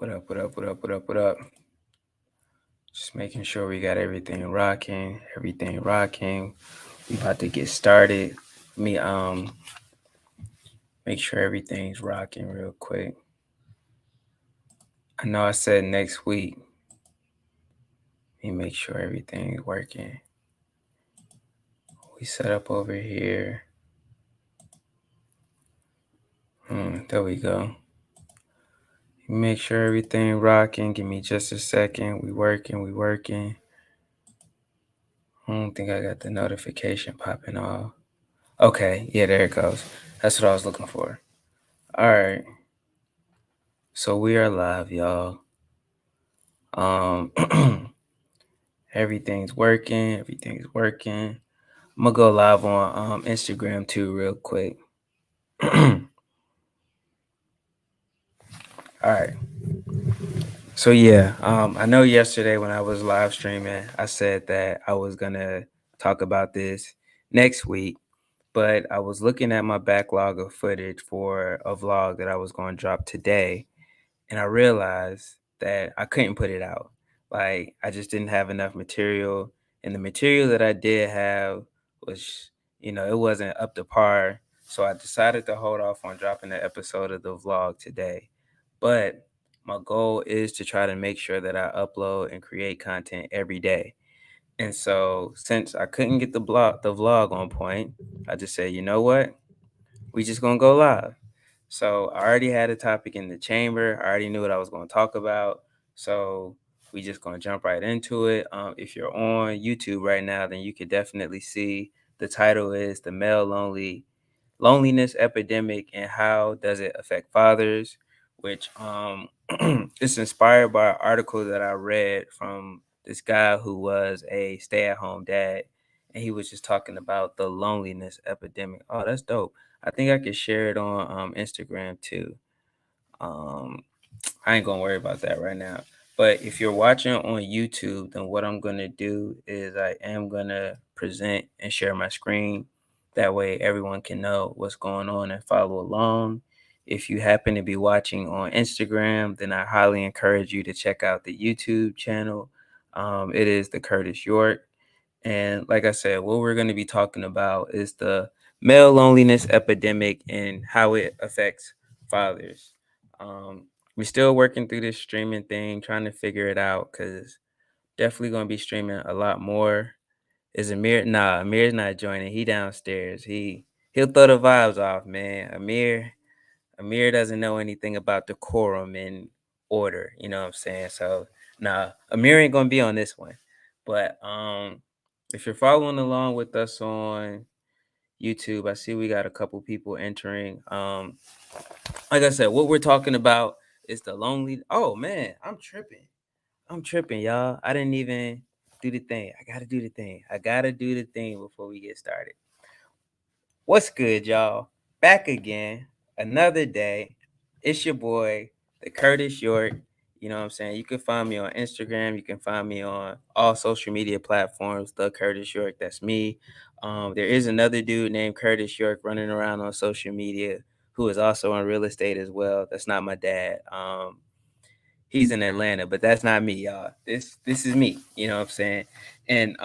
What up, what up, what up, what up, what up? Just making sure we got everything rocking, We about to get started. Let me make sure everything's rocking real quick. I know I said next week. Let me make sure everything's working. We set up over here. There we go. Make sure everything rocking. Give me just a second. We working. I don't think I got the notification popping off. Okay, yeah, there it goes. That's what I was looking for. All right. So we are live, y'all. Everything's working. I'm gonna go live on Instagram too, real quick. All right. So yeah, I know yesterday when I was live streaming, I said that I was gonna talk about this next week, but I was looking at my backlog of footage for a vlog that I was going to drop today, and I realized that I couldn't put it out. Like I just didn't have enough material, and the material that I did have was, it wasn't up to par. So I decided to hold off on dropping the episode of the vlog today. But my goal is to try to make sure that I upload and create content every day. And so since I couldn't get the vlog on point, I just said, you know what? We just gonna go live. So I already had a topic in the chamber. I already knew what I was going to talk about. So we just going to jump right into it. If you're on YouTube right now, then you could definitely see the title is The Male Loneliness Epidemic and How Does It Affect Fathers, which is inspired by an article that I read from this guy who was a stay-at-home dad. And he was just talking about the loneliness epidemic. Oh, that's dope. I think I could share it on Instagram too. I ain't gonna worry about that right now. But if you're watching on YouTube, then what I'm gonna do is I am gonna present and share my screen. That way everyone can know what's going on and follow along. If you happen to be watching on Instagram, then I highly encourage you to check out the YouTube channel. It is the Curtis York. And like I said, what we're going to be talking about is the male loneliness epidemic and how it affects fathers. We're still working through this streaming thing, trying to figure it out because definitely going to be streaming a lot more. Is Amir? Nah, Amir's not joining. He downstairs. He'll throw the vibes off, man. Amir doesn't know anything about decorum and order. You know what I'm saying? So nah, Amir ain't gonna be on this one. But if you're following along with us on YouTube, I see we got a couple people entering. Like I said, what we're talking about is the lonely. Oh man, I'm tripping, y'all. I didn't even do the thing. I gotta do the thing before we get started. What's good, y'all? Back again, another day. It's your boy, the Curtis York. You know what I'm saying? You can find me on Instagram. You can find me on all social media platforms, the Curtis York. That's me. There is another dude named Curtis York running around on social media who is also in real estate as well. That's not my dad. He's in Atlanta, but that's not me, y'all. This is me. You know what I'm saying? And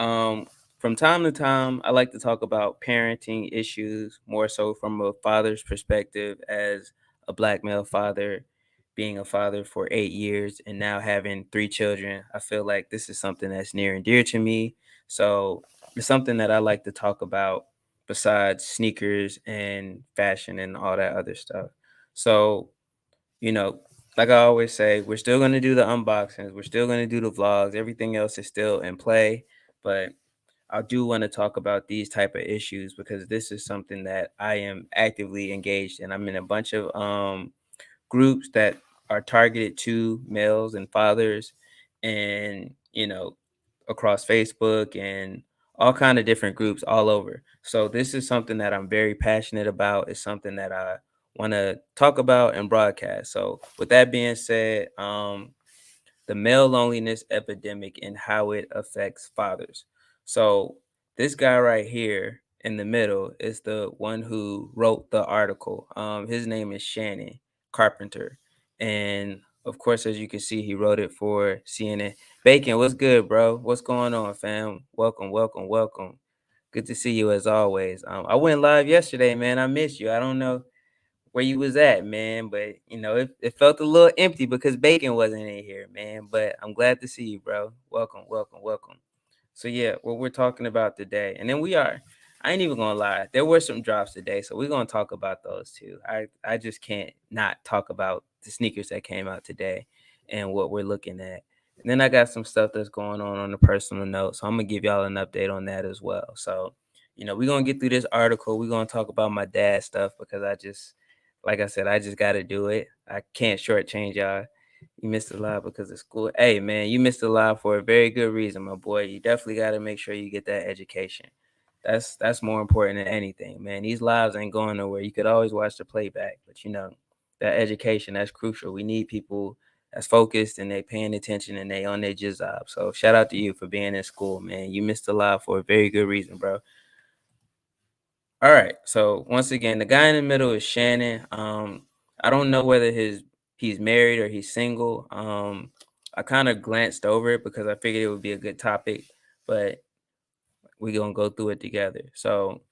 from time to time, I like to talk about parenting issues more so from a father's perspective as a black male father, being a father for 8 years and now having 3 children. I feel like this is something that's near and dear to me. So it's something that I like to talk about besides sneakers and fashion and all that other stuff. So, you know, like I always say, we're still going to do the unboxings, we're still going to do the vlogs, everything else is still in play, but I do want to talk about these type of issues because this is something that I am actively engaged in. I'm in a bunch of groups that are targeted to males and fathers, and across Facebook and all kind of different groups all over. So this is something that I'm very passionate about. It's something that I want to talk about and broadcast. So with that being said, the male loneliness epidemic and how it affects fathers. So this guy right here in the middle is the one who wrote the article. His name is Shannon Carpenter. And Of course, as you can see, he wrote it for CNN. Bacon, what's good, bro? What's going on, fam? Welcome, welcome, welcome. Good to see you as always. I went live yesterday, man. I missed you. I don't know where you was at, man, but it felt a little empty because Bacon wasn't in here, man. But I'm glad to see you, bro. Welcome, welcome, welcome. So yeah, what we're talking about today, and then I ain't even gonna lie, there were some drops today, so we're gonna talk about those too. I just can't not talk about the sneakers that came out today and what we're looking at. And then I got some stuff that's going on a personal note, so I'm gonna give y'all an update on that as well. So, we're gonna get through this article. We're gonna talk about my dad stuff because like I said, I just gotta do it. I can't shortchange y'all. You missed a lot because of school. Hey, man, you missed a lot for a very good reason, my boy. You definitely got to make sure you get that education. That's more important than anything, man. These lives ain't going nowhere. You could always watch the playback, but that education, that's crucial. We need people that's focused and they paying attention and they on their job. So shout out to you for being in school, man. You missed a lot for a very good reason, bro. All right. So once again, the guy in the middle is Shannon. I don't know whether he's married or he's single. I kind of glanced over it because I figured it would be a good topic, but we're gonna go through it together. So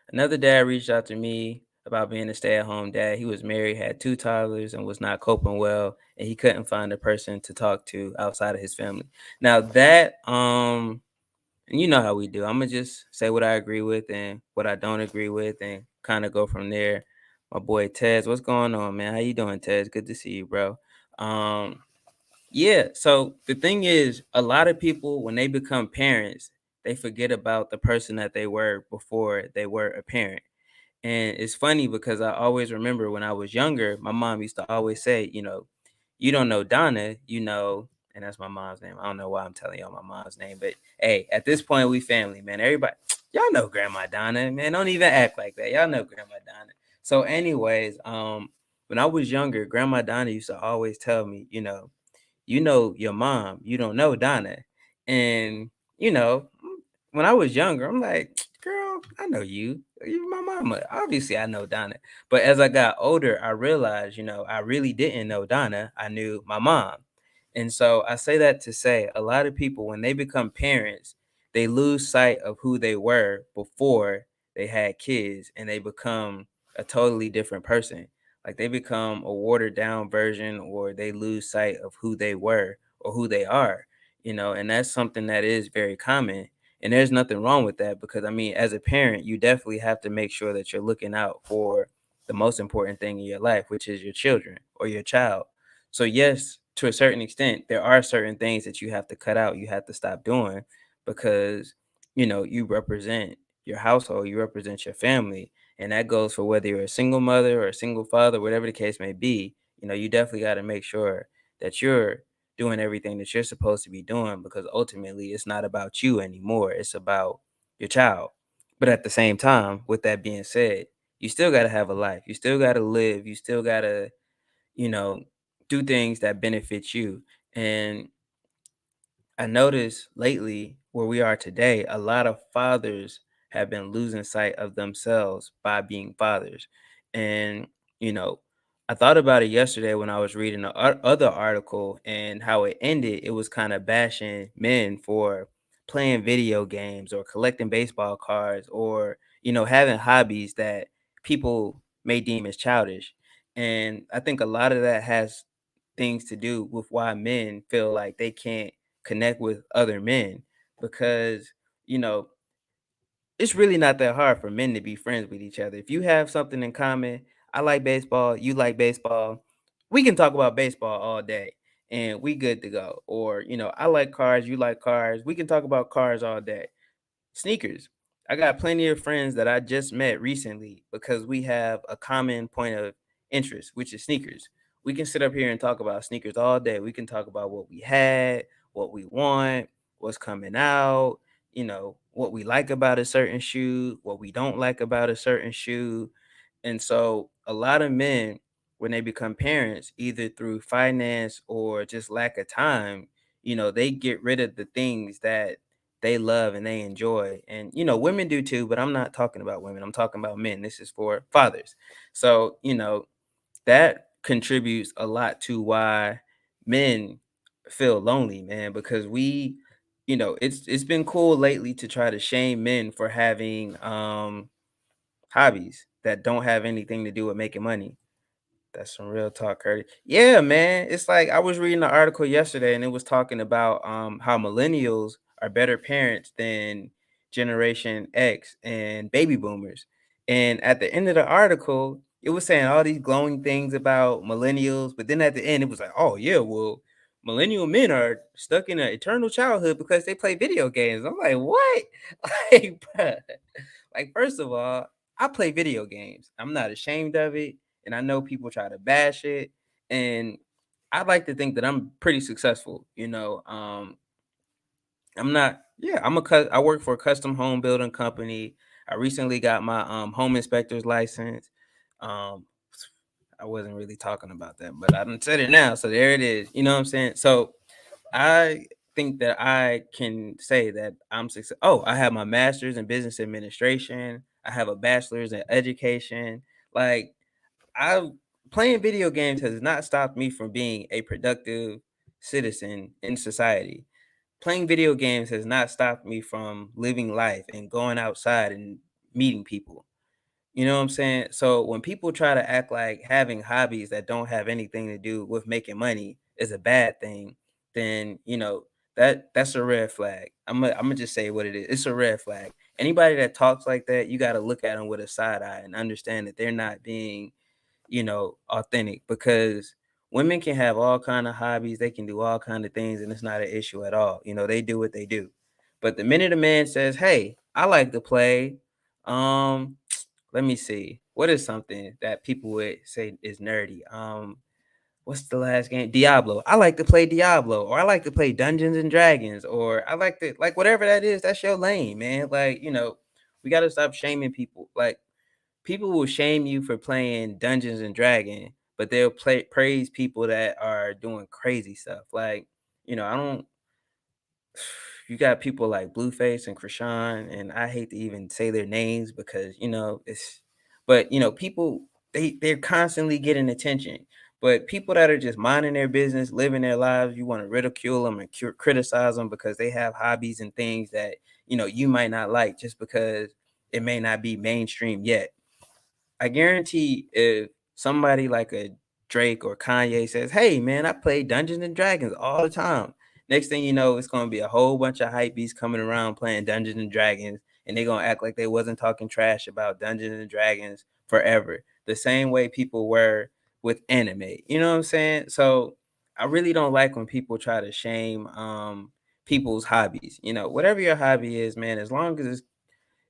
another dad reached out to me about being a stay-at-home dad. He was married, had two toddlers, and was not coping well, and he couldn't find a person to talk to outside of his family. Now that and you know how we do. I'm gonna just say what I agree with and what I don't agree with, and kind of go from there. My boy Tez, what's going on, man? How you doing, Tez? Good to see you, bro. Um, yeah. So the thing is, a lot of people when they become parents, they forget about the person that they were before they were a parent. And it's funny because I always remember when I was younger, my mom used to always say, you don't know Donna, and that's my mom's name. I don't know why I'm telling y'all my mom's name, but hey, at this point, we family, man. Everybody, y'all know Grandma Donna, man. Don't even act like that. Y'all know Grandma Donna. So, anyways, when I was younger, Grandma Donna used to always tell me, you know your mom, you don't know Donna. And, you know, when I was younger, I'm like, girl, I know you. You're my mama. Obviously, I know Donna. But as I got older, I realized, I really didn't know Donna. I knew my mom. And so I say that to say a lot of people, when they become parents, they lose sight of who they were before they had kids and they become a totally different person. Like they become a watered down version or they lose sight of who they were or who they are, and that's something that is very common. And there's nothing wrong with that because I mean, as a parent, you definitely have to make sure that you're looking out for the most important thing in your life, which is your children or your child. So yes, to a certain extent, there are certain things that you have to cut out, you have to stop doing because you represent your household, you represent your family, and that goes for whether you're a single mother or a single father, whatever the case may be. You definitely got to make sure that you're doing everything that you're supposed to be doing because ultimately it's not about you anymore. It's about your child. But at the same time, with that being said, you still got to have a life. You still got to live. You still got to, you know, do things that benefit you. And I noticed lately where we are today, a lot of fathers have been losing sight of themselves by being fathers. And, you know, I thought about it yesterday when I was reading the other article and how it ended. It was kind of bashing men for playing video games or collecting baseball cards or, having hobbies that people may deem as childish. And I think a lot of that has things to do with why men feel like they can't connect with other men because you know it's really not that hard for men to be friends with each other if you have something in common. I like baseball, you like baseball, we can talk about baseball all day and we good to go. Or I like cars, you like cars, we can talk about cars all day. Sneakers. I got plenty of friends that I just met recently because we have a common point of interest, which is sneakers. We can sit up here and talk about sneakers all day. We can talk about what we had, what we want, what's coming out, what we like about a certain shoe, what we don't like about a certain shoe. And so a lot of men, when they become parents, either through finance or just lack of time, they get rid of the things that they love and they enjoy. And women do too, but I'm not talking about women. I'm talking about men. This is for fathers. So, that contributes a lot to why men feel lonely, man, because it's been cool lately to try to shame men for having hobbies that don't have anything to do with making money. That's some real talk, Curtis. Yeah, man. It's like I was reading an article yesterday and it was talking about how millennials are better parents than Generation X and baby boomers. And at the end of the article, it was saying all these glowing things about millennials, but then at the end it was like, oh yeah, well, millennial men are stuck in an eternal childhood because they play video games. I'm like, what? Like, bruh. Like, first of all, I play video games. I'm not ashamed of it, and I know people try to bash it, and I like to think that I'm pretty successful. I'm not. Yeah, I work for a custom home building company. I recently got my home inspector's license. Um, I wasn't really talking about that, but I done said it now, so there it is. You know what I'm saying? So I think that I can say that I'm success. Oh, I have my master's in business administration. I have a bachelor's in education. Like, I playing video games has not stopped me from being a productive citizen in society. Playing video games has not stopped me from living life and going outside and meeting people. You know what I'm saying? So when people try to act like having hobbies that don't have anything to do with making money is a bad thing, then that's a red flag. I'm gonna just say what it is. It's a red flag. Anybody that talks like that, you got to look at them with a side eye and understand that they're not being authentic, because women can have all kind of hobbies, they can do all kind of things, and it's not an issue at all. They do what they do. But the minute a man says, hey, I like to play, um let me see, what is something that people would say is nerdy? What's the last game? Diablo. I like to play Diablo, or I like to play Dungeons and Dragons, or I like to, like, whatever that is, that's your lane, man. Like, we got to stop shaming people. Like, people will shame you for playing Dungeons and Dragon, but they'll praise people that are doing crazy stuff. Like, I don't. You got people like Blueface and Krishan, and I hate to even say their names because it's. But people, they're constantly getting attention. But people that are just minding their business, living their lives, you want to ridicule them and criticize them because they have hobbies and things that you might not like, just because it may not be mainstream yet. I guarantee if somebody like a Drake or Kanye says, "Hey man, I play Dungeons and Dragons all the time." Next thing you know, it's gonna be a whole bunch of hypebeasts coming around playing Dungeons and Dragons, and they're gonna act like they wasn't talking trash about Dungeons and Dragons forever. The same way people were with anime. You know what I'm saying? So I really don't like when people try to shame people's hobbies. Whatever your hobby is, man, as long as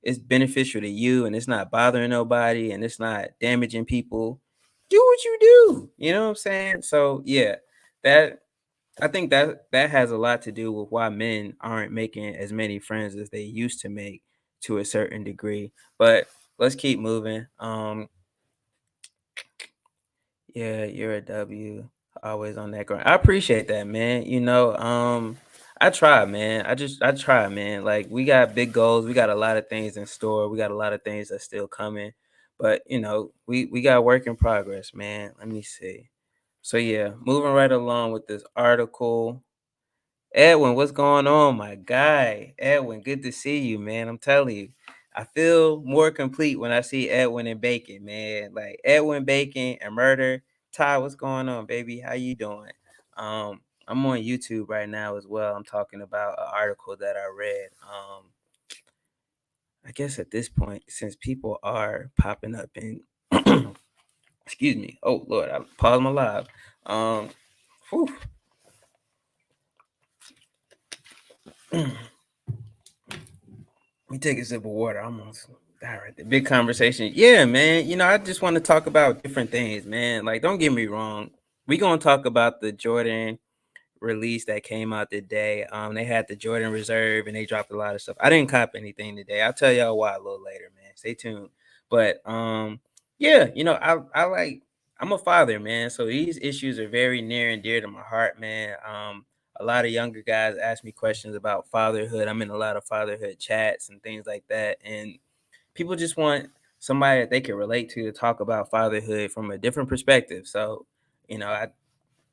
it's beneficial to you and it's not bothering nobody and it's not damaging people, do what you do. You know what I'm saying? So yeah, that I think that has a lot to do with why men aren't making as many friends as they used to make, to a certain degree. But let's keep moving. Yeah, you're a W. Always on that grind. I appreciate that, man. I try, man. I try, man. Like, we got big goals. We got a lot of things in store. We got a lot of things that's still coming. But we got work in progress, man. Let me see. So yeah, moving right along with this article. Edwin, what's going on, my guy? Edwin, good to see you, man. I'm telling you, I feel more complete when I see Edwin and Bacon, man. Like, Edwin, Bacon, and Murder. Ty, what's going on, baby? How you doing? I'm on YouTube right now as well. I'm talking about an article that I read. I guess at this point, since people are popping up in, excuse me. Oh Lord, I paused my live. Whew. Let me take a sip of water. I'm almost die right there. Big conversation. Yeah, man. I just want to talk about different things, man. Like, don't get me wrong. We gonna talk about the Jordan release that came out today. They had the Jordan Reserve and they dropped a lot of stuff. I didn't cop anything today. I'll tell y'all why a little later, man. Stay tuned. But yeah, I like, I'm a father, man. So these issues are very near and dear to my heart, man. A lot of younger guys ask me questions about fatherhood. I'm in a lot of fatherhood chats and things like that. And people just want somebody that they can relate to talk about fatherhood from a different perspective. So I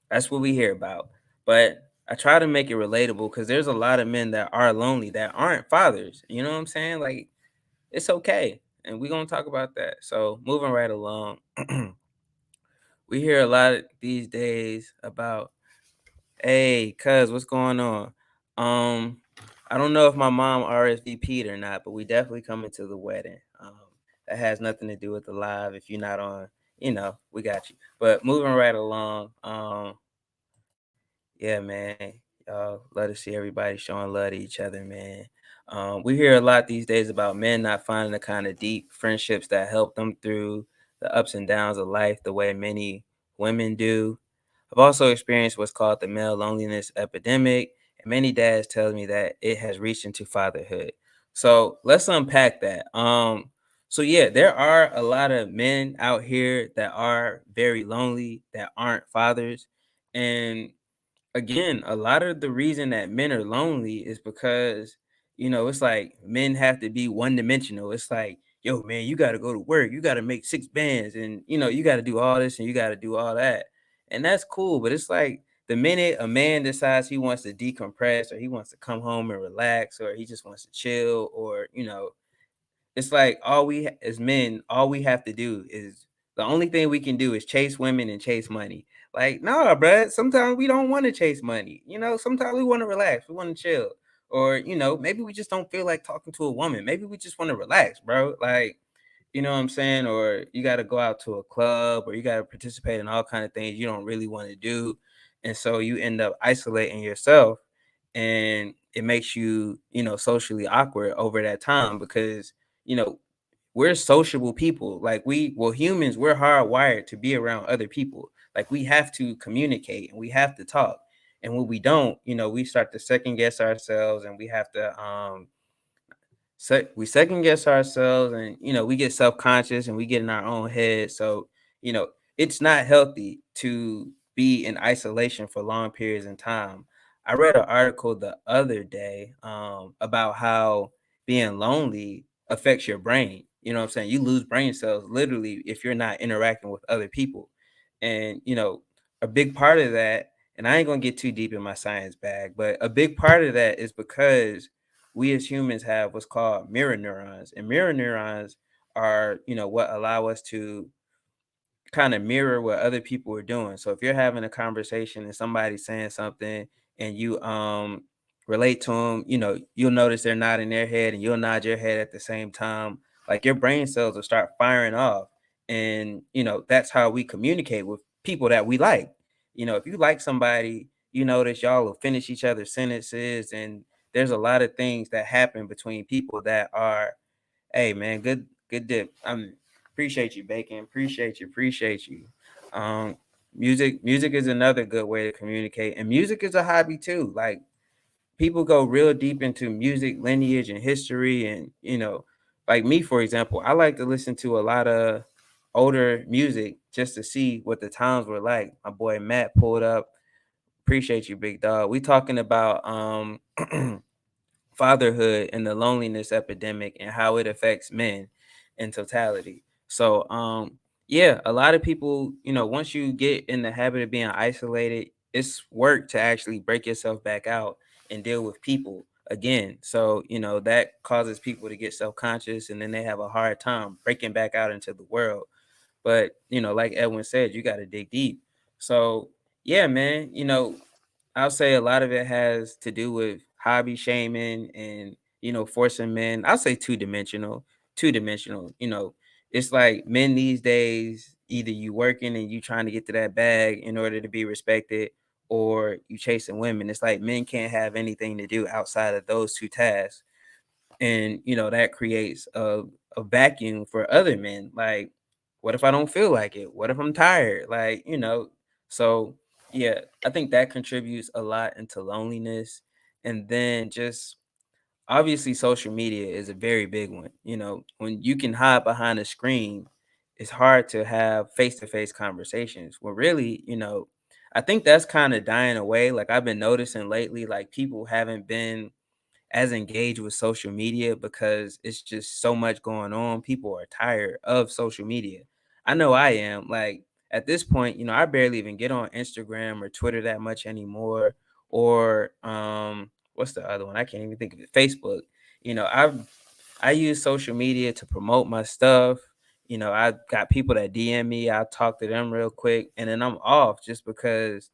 that's what we hear about. But I try to make it relatable because there's a lot of men that are lonely that aren't fathers. You know what I'm saying? Like it's okay. And we're gonna talk about that. So moving right along, we hear a lot these days about, hey, cuz, what's going on? Um, I don't know if my mom RSVP'd or not, but we definitely coming to the wedding. That has nothing to do with the live. If you're not on, we got you. But moving right along, yeah, man. Love to see everybody showing love to each other, man. We hear a lot these days about men not finding the kind of deep friendships that help them through the ups and downs of life the way many women do. I've also experienced what's called the male loneliness epidemic, and many dads tell me that it has reached into fatherhood. So let's unpack that. So yeah, there are a lot of men out here that are very lonely that aren't fathers, and again, a lot of the reason that men are lonely is because, it's like men have to be one dimensional. It's like, yo, man, you got to go to work, you got to make six bands, and, you got to do all this and you got to do all that. And that's cool. But it's like the minute a man decides he wants to decompress or he wants to come home and relax or he just wants to chill or, it's like as men, all we have to do is the only thing we can do is chase women and chase money. Like, nah, bruh. Sometimes we don't want to chase money. Sometimes we want to relax. We want to chill. Or, maybe we just don't feel like talking to a woman. Maybe we just want to relax, bro. Like, you know what I'm saying? Or you got to go out to a club or you got to participate in all kind of things you don't really want to do. And so you end up isolating yourself and it makes you, socially awkward over that time because, you know, we're sociable people. Like humans, we're hardwired to be around other people. Like we have to communicate and we have to talk. And when we don't, we start to second guess ourselves and we have to we second guess ourselves and we get self-conscious and we get in our own head. So it's not healthy to be in isolation for long periods of time. I read an article the other day about how being lonely affects your brain. You know what I'm saying? You lose brain cells literally if you're not interacting with other people. And a big part of that, and I ain't gonna get too deep in my science bag, but a big part of that is because we as humans have what's called mirror neurons, and mirror neurons are what allow us to kind of mirror what other people are doing. So if you're having a conversation and somebody's saying something and you relate to them, you'll notice they're nodding their head and you'll nod your head at the same time. Like your brain cells will start firing off. And that's how we communicate with people that we like. If you like somebody, you notice y'all will finish each other's sentences, and there's a lot of things that happen between people that are, hey man, good dip. Appreciate you, Bacon. Appreciate you. Um, music is another good way to communicate, and music is a hobby too. Like people go real deep into music lineage and history, and like me, for example, I like to listen to a lot of older music just to see what the times were like. My boy Matt pulled up. Appreciate you, big dog. We talking about fatherhood and the loneliness epidemic and how it affects men in totality. So yeah, a lot of people, once you get in the habit of being isolated, it's work to actually break yourself back out and deal with people again. So, that causes people to get self-conscious and then they have a hard time breaking back out into the world. But, like Edwin said, you got to dig deep. So, yeah, man, I'll say a lot of it has to do with hobby shaming and, forcing men. I'll say two-dimensional, two-dimensional. It's like men these days, either you working and you trying to get to that bag in order to be respected, or you chasing women. It's like men can't have anything to do outside of those two tasks. And, that creates a vacuum for other men. Like, what if I don't feel like it? What if I'm tired? Like, so yeah, I think that contributes a lot into loneliness. And then just obviously social media is a very big one. When you can hide behind a screen, it's hard to have face-to-face conversations. Well, really, I think that's kind of dying away. Like I've been noticing lately, like people haven't been as engaged with social media because it's just so much going on. People are tired of social media. I know I am. Like at this point, I barely even get on Instagram or Twitter that much anymore. Or what's the other one? I can't even think of it. Facebook. I use social media to promote my stuff. I got people that DM me. I talk to them real quick, and then I'm off just because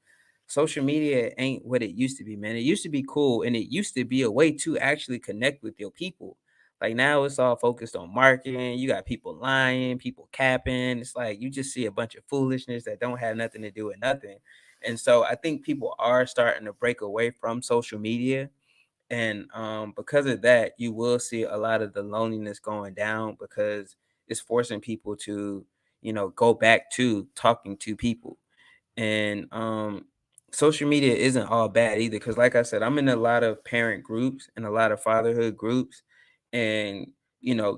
social media ain't what it used to be, man. It used to be cool, and it used to be a way to actually connect with your people. Like now, it's all focused on marketing. You got people lying, people capping. It's like you just see a bunch of foolishness that don't have nothing to do with nothing. And so I think people are starting to break away from social media, and because of that, you will see a lot of the loneliness going down because it's forcing people to, go back to talking to people. And social media isn't all bad either, because like I said, I'm in a lot of parent groups and a lot of fatherhood groups, and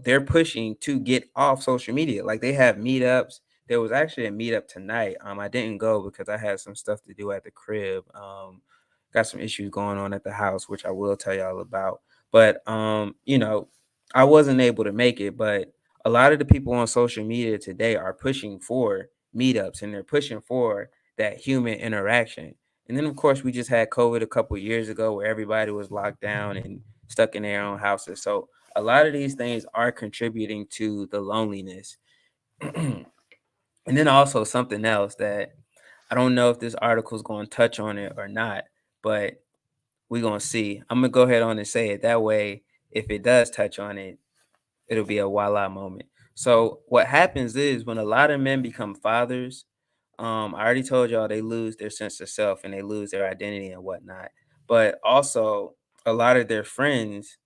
they're pushing to get off social media. Like they have meetups. There was actually a meetup tonight. I didn't go because I had some stuff to do at the crib. Got some issues going on at the house, which I will tell y'all about. But I wasn't able to make it. But a lot of the people on social media today are pushing for meetups, and they're pushing for that human interaction. And then of course we just had COVID a couple years ago where everybody was locked down and stuck in their own houses. So a lot of these things are contributing to the loneliness. And then also something else that I don't know if this article is going to touch on it or not, but we're going to see. I'm going to go ahead on and say it. That way, if it does touch on it, it'll be a voila moment. So what happens is when a lot of men become fathers, I already told y'all they lose their sense of self and they lose their identity and whatnot. But also a lot of their friends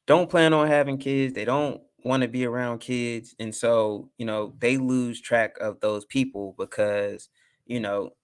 don't plan on having kids. They don't want to be around kids. And so, they lose track of those people because, you know,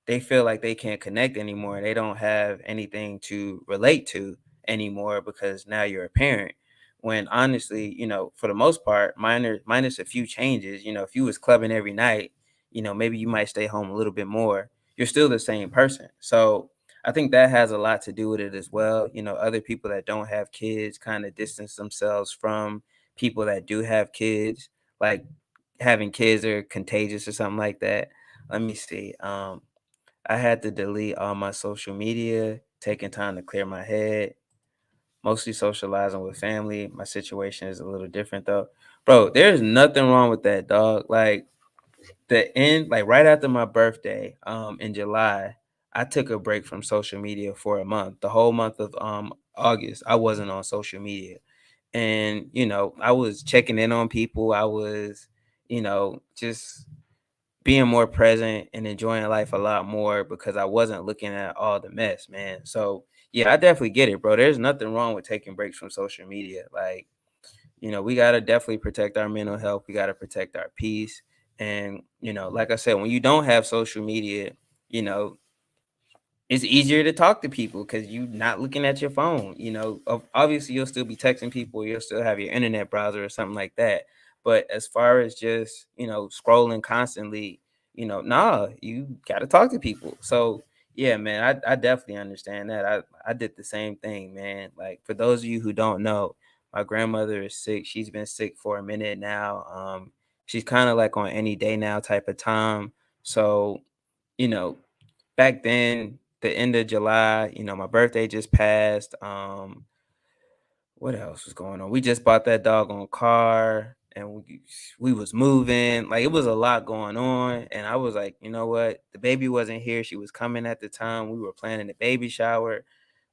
they feel like they can't connect anymore. They don't have anything to relate to anymore because now you're a parent. When honestly, for the most part, minus a few changes, if you was clubbing every night, maybe you might stay home a little bit more. You're still the same person. So I think that has a lot to do with it as well. Other people that don't have kids kind of distance themselves from people that do have kids, like having kids are contagious or something like that. Let me see. I had to delete all my social media, taking time to clear my head, mostly socializing with family. My situation is a little different though. Bro, there's nothing wrong with that, dog. Like like right after my birthday, in July, I took a break from social media for a month. The whole month of August, I wasn't on social media. And, I was checking in on people. I was, just being more present and enjoying life a lot more because I wasn't looking at all the mess, man. So yeah, I definitely get it, bro. There's nothing wrong with taking breaks from social media. Like, we gotta definitely protect our mental health. We gotta protect our peace. And, like I said, when you don't have social media, you know, it's easier to talk to people because you're not looking at your phone. Obviously you'll still be texting people, you'll still have your internet browser or something like that. But as far as just, scrolling constantly, nah, you got to talk to people. So yeah, man, I definitely understand that. I did the same thing, man. Like for those of you who don't know, my grandmother is sick. She's been sick for a minute now. She's kind of like on any day now type of time. So, you know, back then, the end of July, my birthday just passed. What else was going on? We just bought that doggone car and we was moving. Like it was a lot going on. And I was like, you know what? The baby wasn't here. She was coming at the time. We were planning the baby shower. It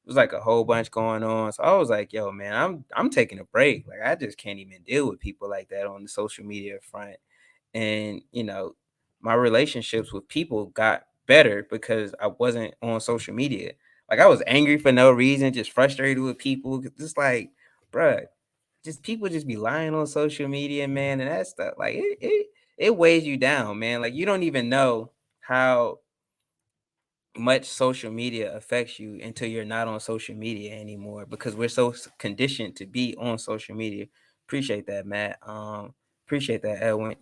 was like a whole bunch going on. So I was like, yo, man, I'm taking a break. Like I just can't even deal with people like that on the social media front. And my relationships with people got better because I wasn't on social media. Like I was angry for no reason, just frustrated with people, just like, bruh, just people just be lying on social media, man, and that stuff, like it weighs you down, man. Like you don't even know how much social media affects you until you're not on social media anymore because we're so conditioned to be on social media. Appreciate that, Matt. Appreciate that, Edwin.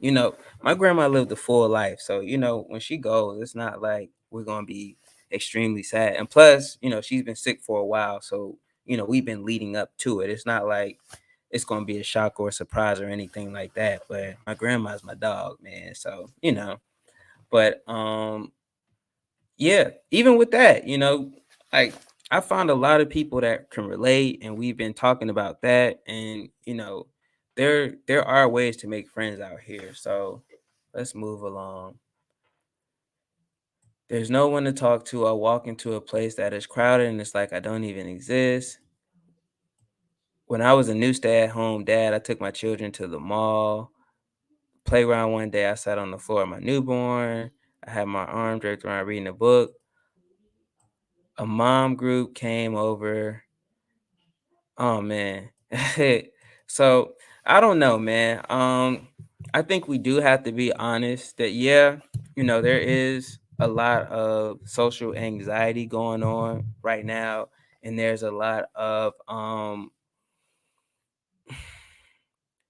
My grandma lived a full life, so when she goes, it's not like we're gonna be extremely sad. And plus, she's been sick for a while, so we've been leading up to it. It's not like it's gonna be a shock or a surprise or anything like that. But my grandma's my dog, man. So, but yeah, even with that, like I found a lot of people that can relate, and we've been talking about that. And there are ways to make friends out here. So let's move along. There's no one to talk to. I walk into a place that is crowded and it's like I don't even exist. When I was a new stay-at-home dad, I took my children to the mall, playground one day. I sat on the floor of my newborn. I had my arm draped around reading a book. A mom group came over. Oh man. So I don't know, man. I think we do have to be honest that yeah, there is a lot of social anxiety going on right now, and there's a lot of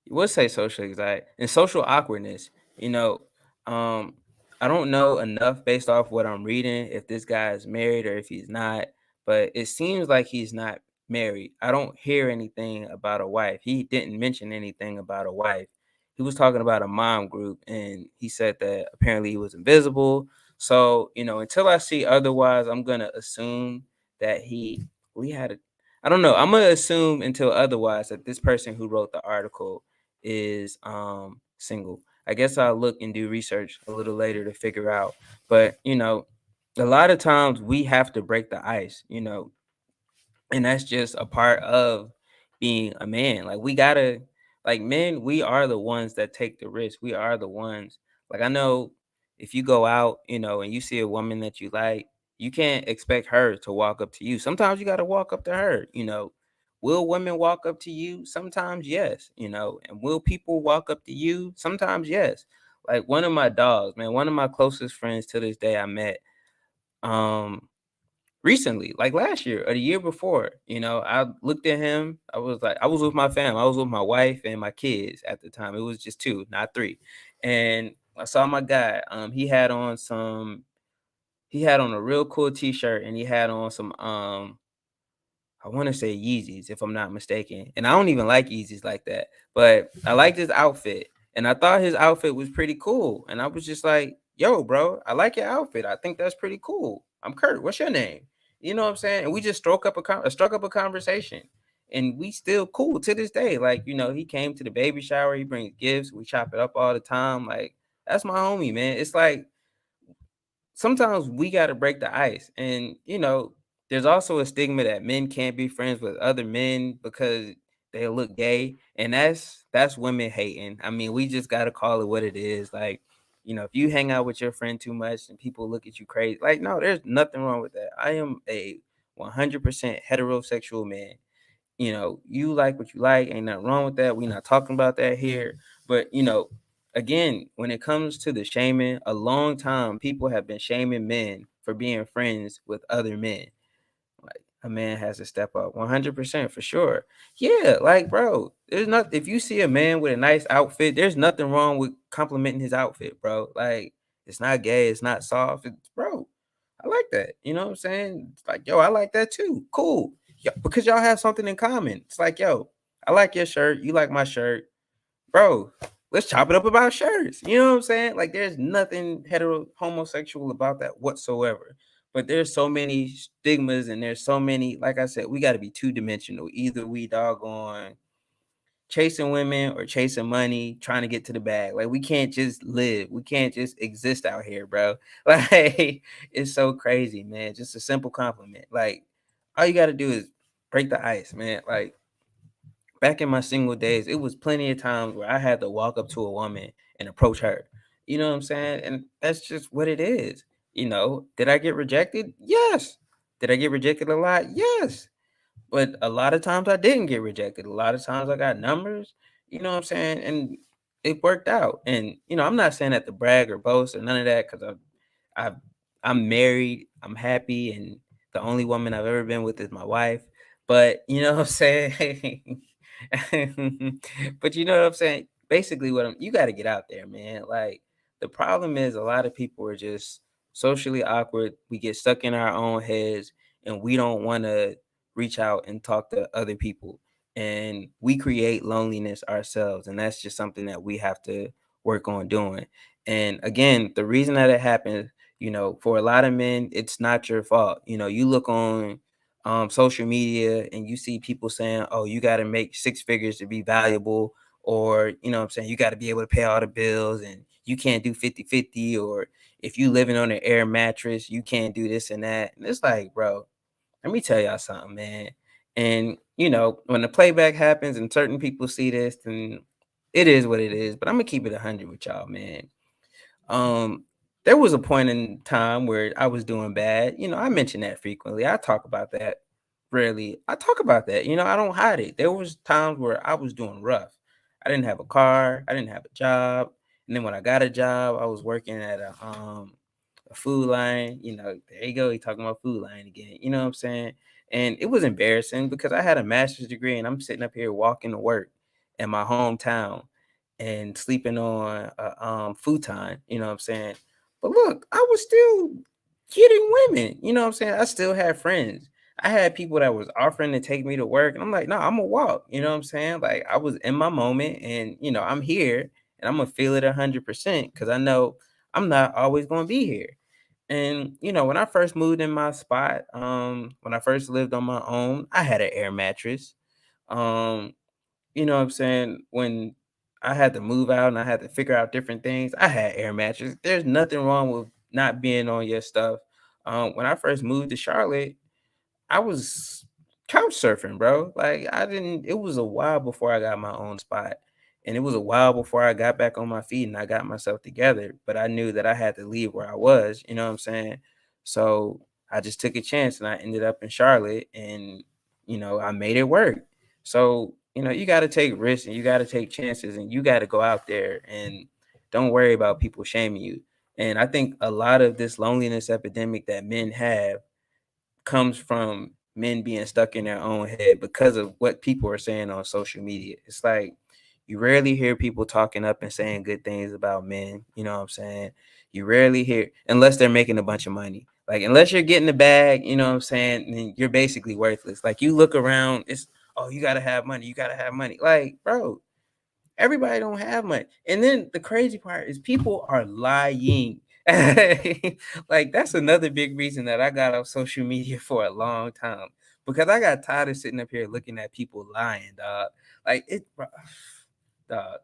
we'll say social anxiety and social awkwardness. You know, um, I don't know enough based off what I'm reading if this guy is married or if he's not, but it seems like he's not married. I don't hear anything about a wife. He didn't mention anything about a wife. He was talking about a mom group, and he said that apparently he was invisible. So, until I see otherwise, I'm gonna assume that we had a I don't know. I'm gonna assume until otherwise that this person who wrote the article is single. I guess I'll look and do research a little later to figure out. But a lot of times we have to break the ice, and that's just a part of being a man. Like we gotta, like men, we are the ones that take the risk. We are the ones. Like I know if you go out, and you see a woman that you like, you can't expect her to walk up to you. Sometimes you gotta walk up to her. Will women walk up to you? Sometimes yes. And will people walk up to you? Sometimes yes. Like one of my dogs, man, one of my closest friends to this day I met. Um, Recently, like last year or the year before, I looked at him. I was like, I was with my family. I was with my wife and my kids at the time. It was just two, not three. And I saw my guy. He had on a real cool t-shirt and he had on some I want to say Yeezys, if I'm not mistaken. And I don't even like Yeezys like that, but I liked his outfit. And I thought his outfit was pretty cool. And I was just like, yo, bro, I like your outfit. I think that's pretty cool. I'm Kurt. What's your name? You know what I'm saying? And we just struck up a conversation. And we still cool to this day. Like, he came to the baby shower. He brings gifts. We chop it up all the time. Like, that's my homie, man. It's like sometimes we got to break the ice. And there's also a stigma that men can't be friends with other men because they look gay, and that's women hating. I mean, we just got to call it what it is. Like, if you hang out with your friend too much and people look at you crazy, like, no, there's nothing wrong with that. I am a 100% heterosexual man. You like what you like, ain't nothing wrong with that. We're not talking about that here. But again, when it comes to the shaming, a long time people have been shaming men for being friends with other men. Like a man has to step up 100% for sure. Yeah, like bro, there's not if you see a man with a nice outfit, there's nothing wrong with complimenting his outfit, bro. Like it's not gay, it's not soft. It's bro, I like that. You know what I'm saying? It's like, yo, I like that too. Cool. Yeah, because y'all have something in common. It's like, yo, I like your shirt, you like my shirt. Bro, let's chop it up about shirts. You know what I'm saying? Like there's nothing homosexual about that whatsoever. But there's so many stigmas and there's so many, like I said, we got to be two dimensional. Either we doggone chasing women or chasing money, trying to get to the bag. Like we can't just live. We can't just exist out here, bro. Like it's so crazy, man. Just a simple compliment. Like all you got to do is break the ice, man. Like back in my single days, it was plenty of times where I had to walk up to a woman and approach her. You know what I'm saying? And that's just what it is. Did I get rejected? Yes. Did I get rejected a lot? Yes. But a lot of times I didn't get rejected. A lot of times I got numbers, you know what I'm saying? And it worked out. And, I'm not saying that to brag or boast or none of that because I I'm married, I'm happy, and the only woman I've ever been with is my wife. But you know what I'm saying? But you know what I'm saying? Basically you got to get out there, man. Like the problem is a lot of people are just socially awkward. We get stuck in our own heads and we don't want to reach out and talk to other people. and we create loneliness ourselves, and that's just something that we have to work on doing. And again, the reason that it happens, for a lot of men, it's not your fault. You look on social media and you see people saying, oh, you got to make six figures to be valuable, or what I'm saying, you got to be able to pay all the bills, and you can't do 50-50, or if you living on an air mattress, you can't do this and that. And it's like, bro, let me tell y'all something, man. And when the playback happens and certain people see this, then it is what it is. But I'm gonna keep it 100 with y'all, man. Um, there was a point in time where I was doing bad. I mention that frequently. I talk about that rarely. I talk about that. I don't hide it. There was times where I was doing rough. I didn't have a car. I didn't have a job. And then when I got a job, I was working at a food line. There you go. He talking about food line again. You know what I'm saying? And it was embarrassing because I had a master's degree and I'm sitting up here walking to work in my hometown and sleeping on a futon, you know what I'm saying? But look, I was still getting women, you know what I'm saying? I still had friends. I had people that was offering to take me to work, and I'm like, no, I'm gonna walk, you know what I'm saying? Like I was in my moment, and I'm here and I'm gonna feel it 100% because I know I'm not always gonna be here. And when I first moved in my spot, when I first lived on my own, I had an air mattress. Um, you know what I'm saying? When I had to move out and I had to figure out different things, I had air mattresses. There's nothing wrong with not being on your stuff. When I first moved to Charlotte, I was couch surfing, bro. Like I didn't it was a while before I got my own spot. And it was a while before I got back on my feet and I got myself together. But I knew that I had to leave where I was, you know what I'm saying? So I just took a chance and I ended up in Charlotte, and I made it work. So, you gotta take risks and you gotta take chances and you gotta go out there and don't worry about people shaming you. And I think a lot of this loneliness epidemic that men have comes from men being stuck in their own head because of what people are saying on social media. It's like you rarely hear people talking up and saying good things about men. You know what I'm saying? You rarely hear, unless they're making a bunch of money. Like, unless you're getting the bag, you know what I'm saying? Then you're basically worthless. Like, you look around, it's, oh, you got to have money. You got to have money. Like, bro, everybody don't have money. And then the crazy part is people are lying. Like that's another big reason that I got off social media for a long time, because I got tired of sitting up here looking at people lying, dog. Like it, dog.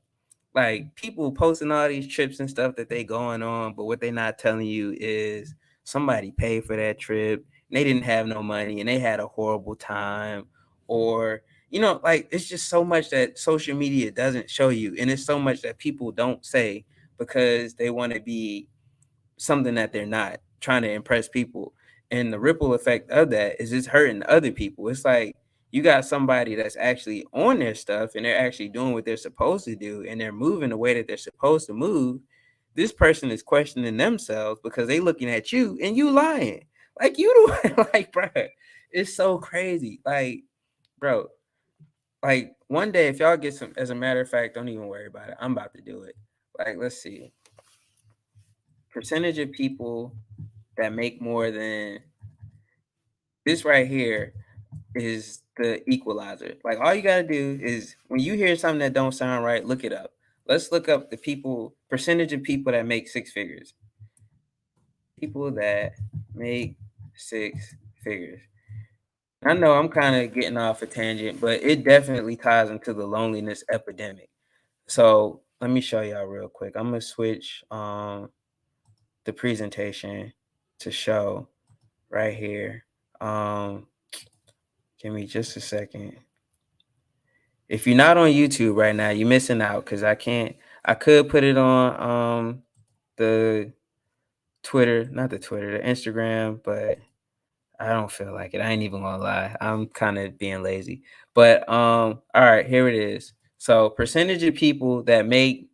Like people posting all these trips and stuff that they going on, but what they not telling you is somebody paid for that trip and they didn't have no money and they had a horrible time. Or like it's just so much that social media doesn't show you, and it's so much that people don't say because they want to be something that they're not, trying to impress people. And the ripple effect of that is it's hurting other people. It's like you got somebody that's actually on their stuff and they're actually doing what they're supposed to do and they're moving the way that they're supposed to move. This person is questioning themselves because they looking at you and you lying. Like you do like, bro, it's so crazy. Like, bro, like one day if y'all get some, as a matter of fact, don't even worry about it. I'm about to do it. Like, let's see. Percentage of people that make more than this right here is the equalizer. Like all you gotta do is when you hear something that don't sound right, look it up. Let's look up the people percentage of people that make six figures. People that make six figures. I know I'm kind of getting off a tangent, but it definitely ties into the loneliness epidemic. So let me show y'all real quick. I'm gonna switch the presentation to show right here. Um Give me just a second. If you're not on YouTube right now, you're missing out because I could put it on the Twitter, not the Twitter, the Instagram, but I don't feel like it. I ain't even gonna lie. I'm kind of being lazy. But all right, here it is. So percentage of people that make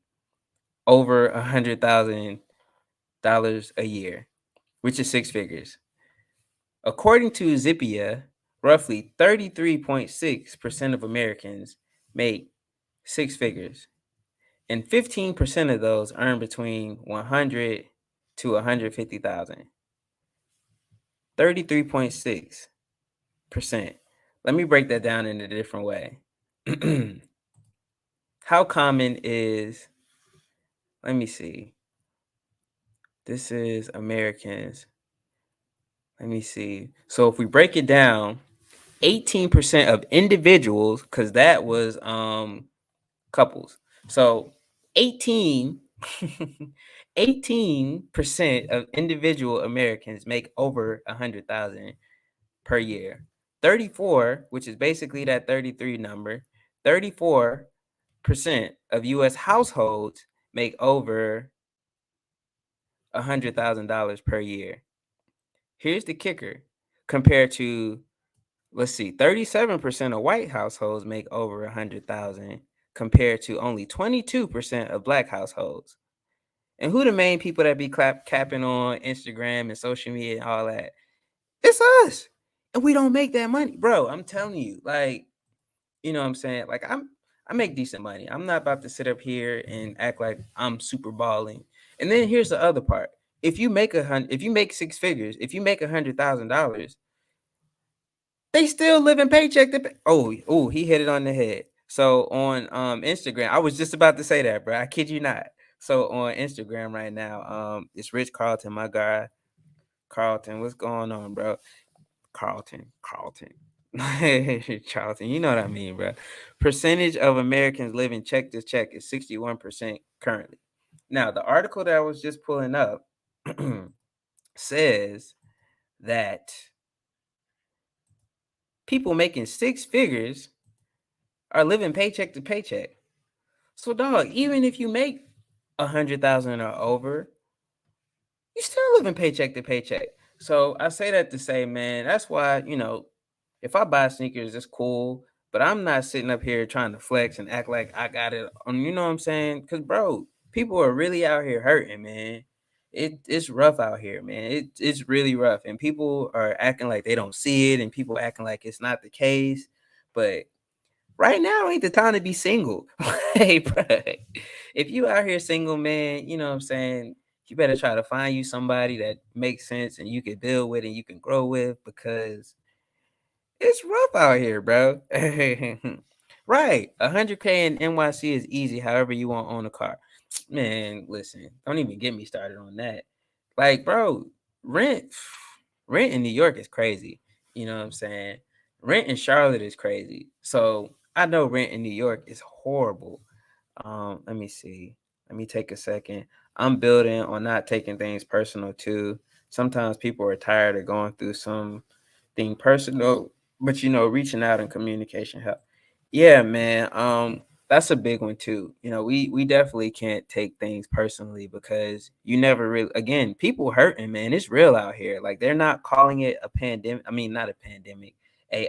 over $100,000 a year, which is six figures. According to Zippia, roughly 33.6% of Americans make six figures, and 15% of those earn between 100 to 150,000. 33.6%. Let me break that down in a different way. How common is, let me see. This is Americans. Let me see. So if we break it down, 18% of individuals, because that was couples. So 18 18% of individual Americans make over 100,000 per year. 34, which is basically that 33 number, 34% of US households make over $100,000 per year. Here's the kicker. Compared to, let's see, 37% of white households make over 100,000 compared to only 22% of black households. And who the main people that be capping on Instagram and social media and all that? It's us. And we don't make that money. Bro, I'm telling you, like, you know what I'm saying? Like I make decent money. I'm not about to sit up here and act like I'm super balling. And then here's the other part. If you make six figures, if you make $100,000, they still living paycheck to pay. Oh, he hit it on the head. So on Instagram, I was just about to say that, bro. I kid you not. So on Instagram right now, it's Rich Carlton, my guy. Carlton, what's going on, bro? Carlton. Charlton, you know what I mean, bro. Percentage of Americans living check to check is 61% currently. Now, the article that I was just pulling up says that people making six figures are living paycheck to paycheck. So, dog, even if you make 100,000 or over, you still living paycheck to paycheck. So I say that to say, man, that's why, if I buy sneakers, it's cool, but I'm not sitting up here trying to flex and act like I got it on, you know what I'm saying? Because, bro, people are really out here hurting, man. It's rough out here, man. It's really rough. And people are acting like they don't see it, and people acting like it's not the case. But right now ain't the time to be single. Hey, bro, if you out here single, man, you know what I'm saying? You better try to find you somebody that makes sense and you can build with and you can grow with, because it's rough out here, bro. Right. 100K in NYC is easy, however you want to own a car. Man, listen, don't even get me started on that. Like, bro, rent rent in New York is crazy. You know what I'm saying? Rent in Charlotte is crazy. So I know rent in New York is horrible. Let me see. Let me take a second. I'm building on not taking things personal too. Sometimes people are tired of going through something personal, but reaching out and communication help. Yeah, man. That's a big one too. We definitely can't take things personally, because you never really, again, people hurting, man. It's real out here. Like, they're not calling it a pandemic. I mean, not a pandemic, a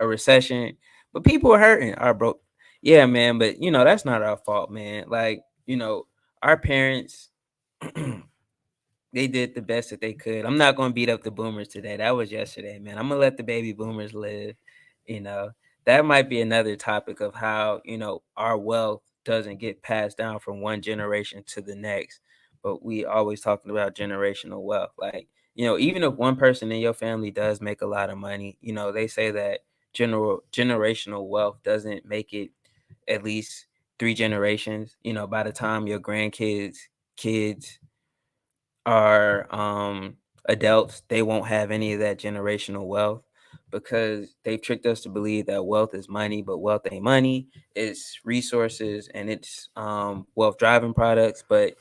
recession, but people are hurting, are broke. Yeah, man, but that's not our fault, man. Like, our parents, they did the best that they could. I'm not going to beat up the boomers today. That was yesterday, man. I'm going to let the baby boomers live. You know, that might be another topic of how, our wealth doesn't get passed down from one generation to the next. But we always talking about generational wealth. Like, even if one person in your family does make a lot of money, they say that generational wealth doesn't make it at least three generations. By the time your grandkids, kids, are adults, they won't have any of that generational wealth, because they've tricked us to believe that wealth is money, but wealth ain't money. It's resources, and it's wealth driving products. But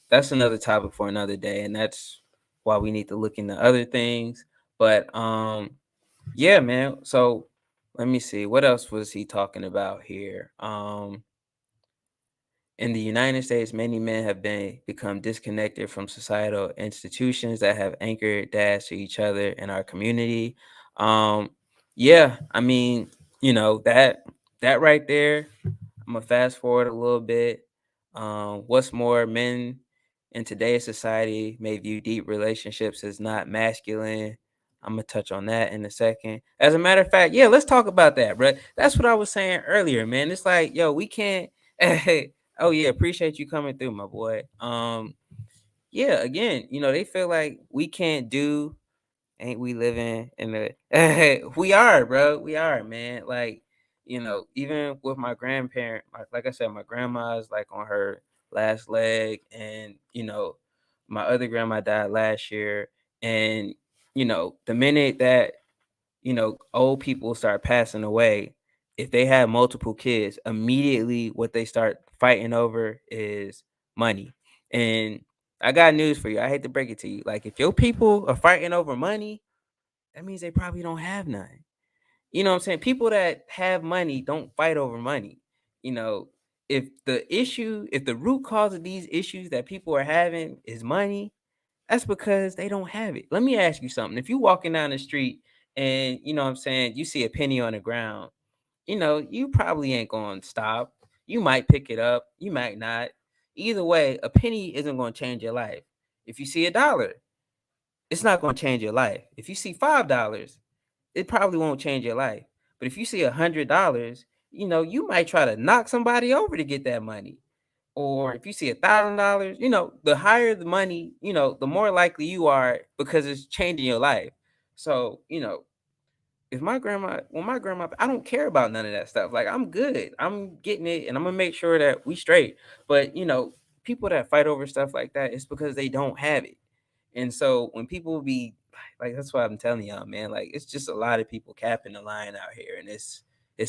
that's another topic for another day, and that's why we need to look into other things. But yeah, man. So let me see, what else was he talking about here? In the United States, many men have become disconnected from societal institutions that have anchored dads to each other in our community. Um, yeah, I mean, that right there. I'm gonna fast forward a little bit. What's more, men in today's society may view deep relationships as not masculine. I'm gonna touch on that in a second. As a matter of fact, yeah, let's talk about that, bro. That's what I was saying earlier, man. It's like, yo, we can't. Oh yeah, appreciate you coming through, my boy. Yeah, again, they feel like we can't do. Ain't we living in the? We are, bro. We are, man. Like, Even with my grandparent, like I said, my grandma's like on her last leg, and my other grandma died last year. And the minute that old people start passing away, if they have multiple kids, immediately what they start fighting over is money. And I got news for you. I hate to break it to you. Like, if your people are fighting over money, that means they probably don't have none. You know what I'm saying? People that have money don't fight over money. You know, if the root cause of these issues that people are having is money, that's because they don't have it. Let me ask you something. If you walking down the street and what I'm saying, you see a penny on the ground, you probably ain't going to stop. You might pick it up, you might not. Either way, a penny isn't going to change your life. If you see $1, it's not going to change your life. If you see $5, it probably won't change your life. But if you see $100, you might try to knock somebody over to get that money. Or if you see $1,000, the higher the money, the more likely you are, because it's changing your life. So, if my grandma, when my grandma, I don't care about none of that stuff. Like, I'm good. I'm getting it, and I'm gonna make sure that we straight. But people that fight over stuff like that, it's because they don't have it. And so when people be like, that's why I'm telling y'all, man, like, it's just a lot of people capping the line out here, and it's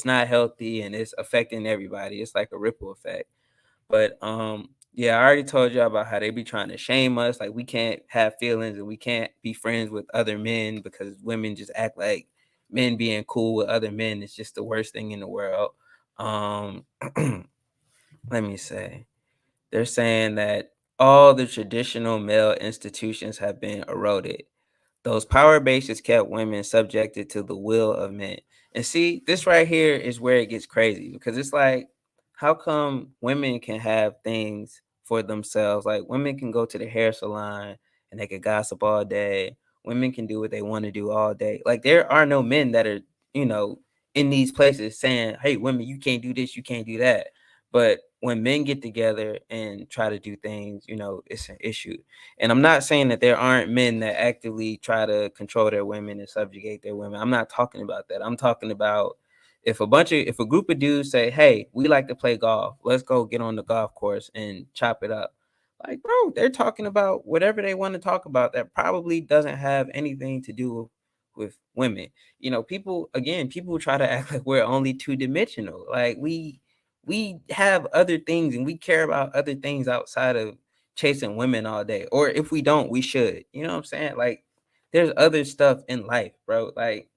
not healthy, and it's affecting everybody. It's like a ripple effect. But yeah, I already told y'all about how they be trying to shame us, like we can't have feelings and we can't be friends with other men because women just act like men being cool with other men is just the worst thing in the world. Um let me say. They're saying that all the traditional male institutions have been eroded. Those power bases kept women subjected to the will of men. And see, this right here is where it gets crazy, because it's like, how come women can have things for themselves? Like, women can go to the hair salon and they can gossip all day. Women can do what they want to do all day. Like, there are no men that are, you know, in these places saying, hey, women, you can't do this, you can't do that. But when men get together and try to do things, it's an issue. And I'm not saying that there aren't men that actively try to control their women and subjugate their women. I'm not talking about that. I'm talking about if a group of dudes say, "Hey, we like to play golf. Let's go get on the golf course and chop it up." Like, bro, they're talking about whatever they want to talk about that probably doesn't have anything to do with women. People try to act like we're only two-dimensional. Like, we have other things and we care about other things outside of chasing women all day. Or if we don't, we should. You know what I'm saying? Like, there's other stuff in life, bro. Like,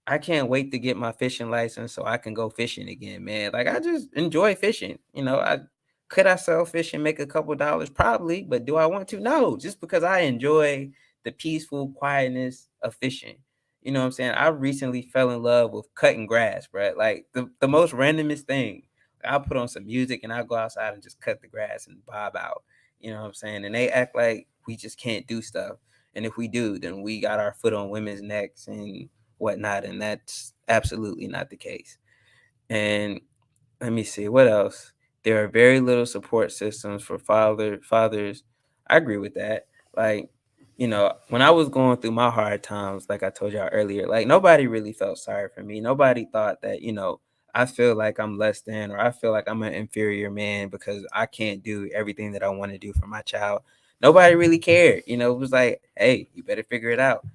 I can't wait to get my fishing license so I can go fishing again, man. Like, I just enjoy fishing. I sell fish and make a couple dollars? Probably, but do I want to? No, just because I enjoy the peaceful quietness of fishing. You know what I'm saying? I recently fell in love with cutting grass, bro. Like, the most randomest thing. I'll put on some music and I'll go outside and just cut the grass and bob out. You know what I'm saying? And they act like we just can't do stuff. And if we do, then we got our foot on women's necks and whatnot, and that's absolutely not the case. And let me see what else. There are very little support systems for fathers. I agree with that. Like, when I was going through my hard times, like I told y'all earlier, like, nobody really felt sorry for me. Nobody thought that, I feel like I'm less than, or I feel like I'm an inferior man because I can't do everything that I want to do for my child. Nobody really cared. It was like, hey, you better figure it out.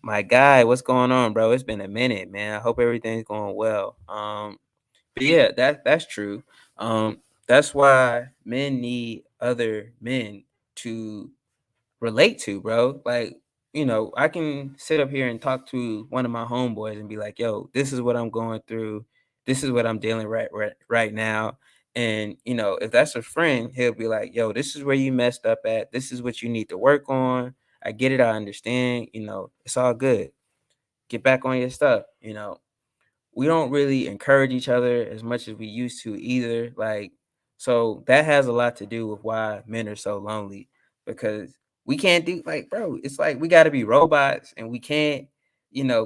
My guy, what's going on, bro? It's been a minute, man. I hope everything's going well. But yeah, that's true. That's why men need other men to relate to, bro. Like, I can sit up here and talk to one of my homeboys and be like, yo, this is what I'm going through. This is what I'm dealing right now. And, if that's a friend, he'll be like, yo, this is where you messed up at. This is what you need to work on. I get it. I understand. It's all good. Get back on your stuff. We don't really encourage each other as much as we used to either. Like, so that has a lot to do with why men are so lonely, because we can't do, like, bro, it's like we got to be robots and we can't,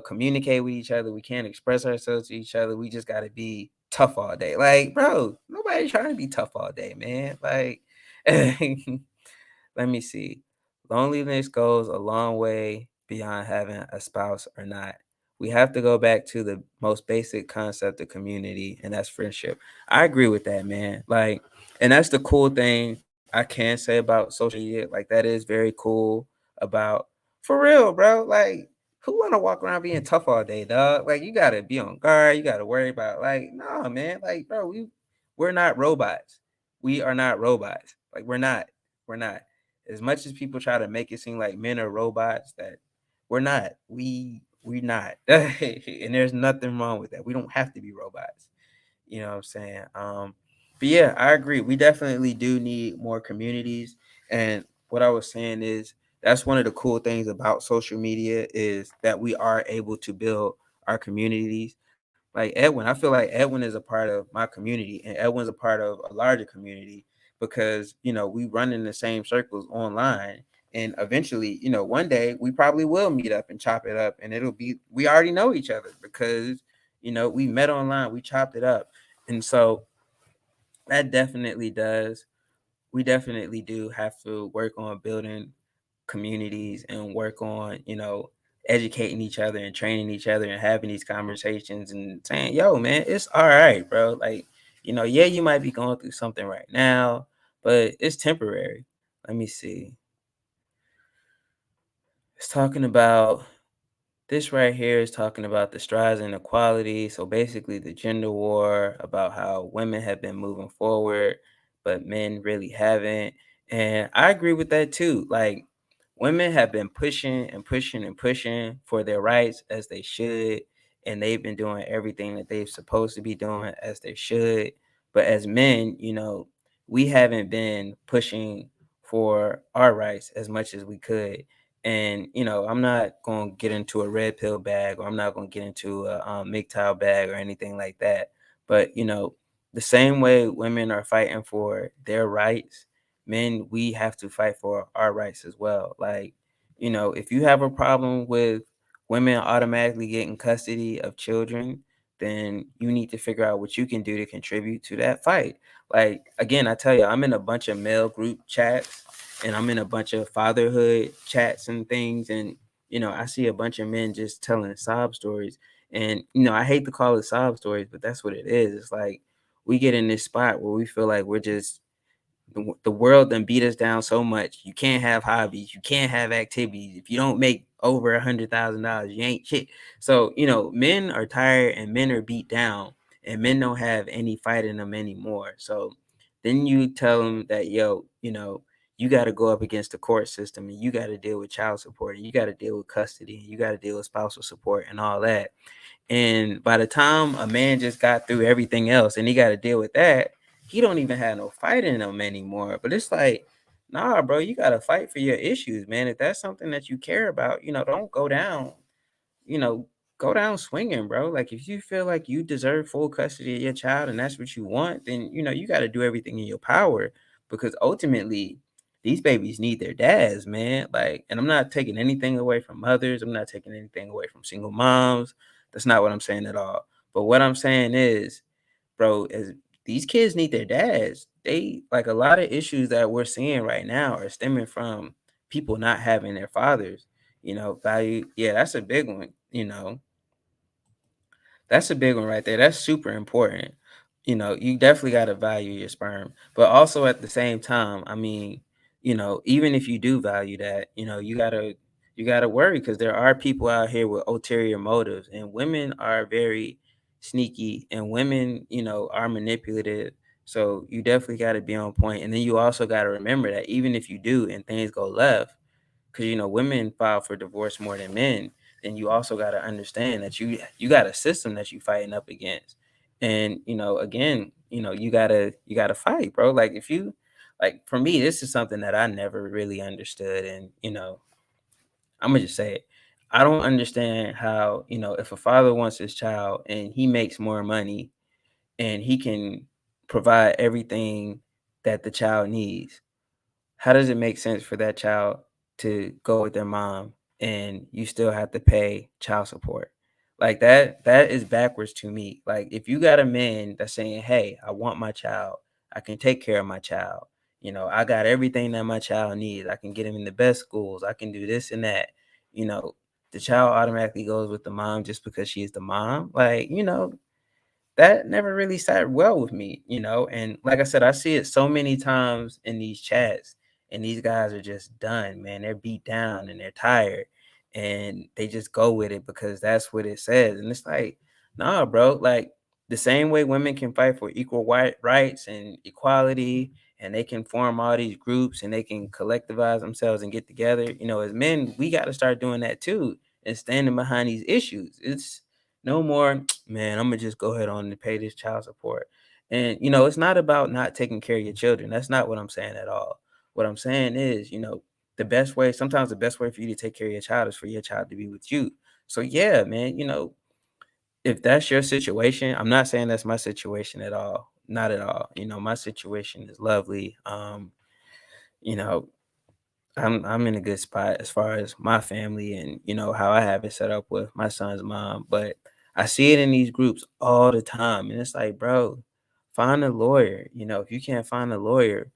communicate with each other. We can't express ourselves to each other. We just got to be tough all day. Like, bro, nobody's trying to be tough all day, man. Like, let me see. Loneliness goes a long way beyond having a spouse or not. we have to go back to the most basic concept of community, and that's friendship. I agree with that, man. Like, and that's the cool thing I can say about social media. Like, that is very cool about, for real, bro. Like, who wanna walk around being tough all day, dog? Like, you gotta be on guard. You gotta worry about, like, no, man. Like, bro, we're not robots. We are not robots. Like, we're not. We're not. As much as people try to make it seem like men are robots, that we're not. We not. And there's nothing wrong with that. We don't have to be robots. You know what I'm saying? But yeah, I agree. We definitely do need more communities. And what I was saying is that's one of the cool things about social media is that we are able to build our communities. Like Edwin, I feel like Edwin is a part of my community, and Edwin's a part of a larger community because we run in the same circles online, and eventually, one day we probably will meet up and chop it up, and it'll be we already know each other because we met online, we chopped it up, and so that definitely does. We definitely do have to work on building communities and work on educating each other and training each other and having these conversations and saying, yo, man, it's all right, bro. Like, yeah, you might be going through something right now, but it's temporary. Let me see. It's talking about this right here is talking about the strides in equality. So basically, the gender war, about how women have been moving forward, but men really haven't. And I agree with that too. Like, women have been pushing and pushing and pushing for their rights as they should. And they've been doing everything that they're supposed to be doing as they should. But as men, we haven't been pushing for our rights as much as we could. And I'm not going to get into a red pill bag, or I'm not going to get into a MGTOW bag or anything like that. But the same way women are fighting for their rights, men, we have to fight for our rights as well. Like, if you have a problem with women automatically getting custody of children, then you need to figure out what you can do to contribute to that fight. Like, again, I tell you, I'm in a bunch of male group chats, and I'm in a bunch of fatherhood chats and things, and I see a bunch of men just telling sob stories. And I hate to call it sob stories, but that's what it is. It's like we get in this spot where we feel like we're just the world then beat us down so much. You can't have hobbies, you can't have activities. If you don't make over $100,000, you ain't shit. So men are tired and men are beat down, and men don't have any fight in them anymore. So then you tell them that, yo, you got to go up against the court system, and you got to deal with child support, and you got to deal with custody, and you got to deal with spousal support and all that. And by the time a man just got through everything else and he got to deal with that, he don't even have no fight in him anymore. But it's like, nah, bro, you got to fight for your issues, man. If that's something that you care about, don't go down, you know, go down swinging, bro. Like, if you feel like you deserve full custody of your child and that's what you want, then you got to do everything in your power, because ultimately these babies need their dads, man. Like, and I'm not taking anything away from mothers. I'm not taking anything away from single moms. That's not what I'm saying at all. But what I'm saying is, bro, is these kids need their dads. They, like, a lot of issues that we're seeing right now are stemming from people not having their fathers. Value. Yeah, that's a big one. That's a big one right there. That's super important. You definitely got to value your sperm, but also at the same time, I mean, even if you do value that, you gotta worry, because there are people out here with ulterior motives, and women are very sneaky, and women, are manipulative. So you definitely got to be on point, and then you also got to remember that even if you do and things go left, because women file for divorce more than men, then you also got to understand that you got a system that you fighting up against. And again, you gotta fight, bro. Like, if you, like, for me, this is something that I never really understood. And I'm gonna just say it, I don't understand how, if a father wants his child and he makes more money and he can provide everything that the child needs, how does it make sense for that child to go with their mom and you still have to pay child support? Like, that is backwards to me. Like, if you got a man that's saying, "Hey, I want my child. I can take care of my child. I got everything that my child needs. I can get him in the best schools. I can do this and that." You know, the child automatically goes with the mom just because she is the mom. Like, that never really sat well with me, and like I said, I see it so many times in these chats, and these guys are just done, man. They're beat down and they're tired, and they just go with it because that's what it says. And it's like, nah, bro, like the same way women can fight for equal white rights and equality, and they can form all these groups and they can collectivize themselves and get together, as men, we got to start doing that too, and standing behind these issues. It's no more, man, I'm gonna just go ahead on and pay this child support. And it's not about not taking care of your children. That's not what I'm saying at all. What I'm saying is, the best way, sometimes the best way for you to take care of your child is for your child to be with you. So yeah, man, if that's your situation, I'm not saying that's my situation at all. Not at all. My situation is lovely. You know, I'm in a good spot as far as my family and how I have it set up with my son's mom. But I see it in these groups all the time, and it's like, bro, find a lawyer. If you can't find a lawyer,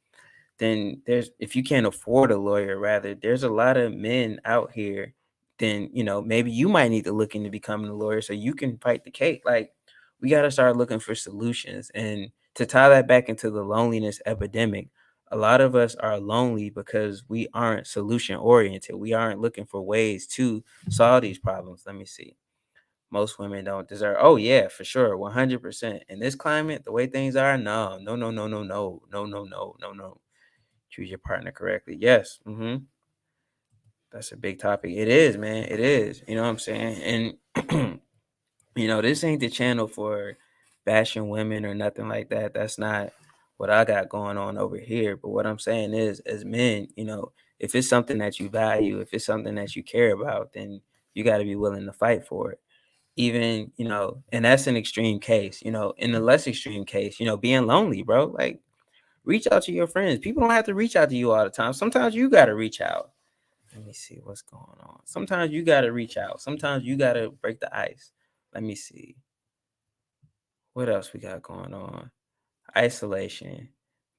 then there's if you can't afford a lawyer, rather, there's a lot of men out here. Then maybe you might need to look into becoming a lawyer so you can fight the case. Like, we got to start looking for solutions. And to tie that back into the loneliness epidemic, a lot of us are lonely because we aren't solution oriented. We aren't looking for ways to solve these problems. Let me see. Most women don't deserve. Oh yeah, for sure, 100%. In this climate, the way things are, no, no, no, no, no, no, no, no, no, no, no. Choose your partner correctly. Yes. That's a big topic. It is, man. It is. You know what I'm saying? And this ain't the channel for bashing women or nothing like that. That's not what I got going on over here. But what I'm saying is, as men, if it's something that you value, if it's something that you care about, then you got to be willing to fight for it. Even, and that's an extreme case. In the less extreme case, being lonely, bro. Like, reach out to your friends. People don't have to reach out to you all the time. Sometimes you got to reach out. Let me see what's going on. Sometimes you got to reach out. Sometimes you got to break the ice. Let me see. What else we got going on? Isolation.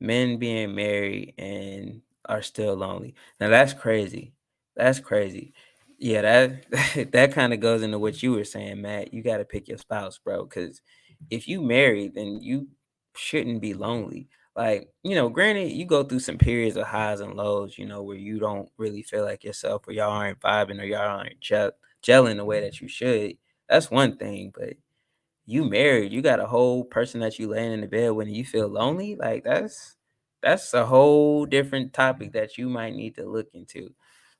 Men being married and are still lonely. Now that's crazy. That's crazy. Yeah, that that kind of goes into what you were saying, Matt. You got to pick your spouse, bro, cuz if you married, then you shouldn't be lonely. Like, granted, you go through some periods of highs and lows, where you don't really feel like yourself, or y'all aren't vibing, or y'all aren't gelling the way that you should. That's one thing, but you married, you got a whole person that you laying in the bed when you feel lonely. Like, that's a whole different topic that you might need to look into.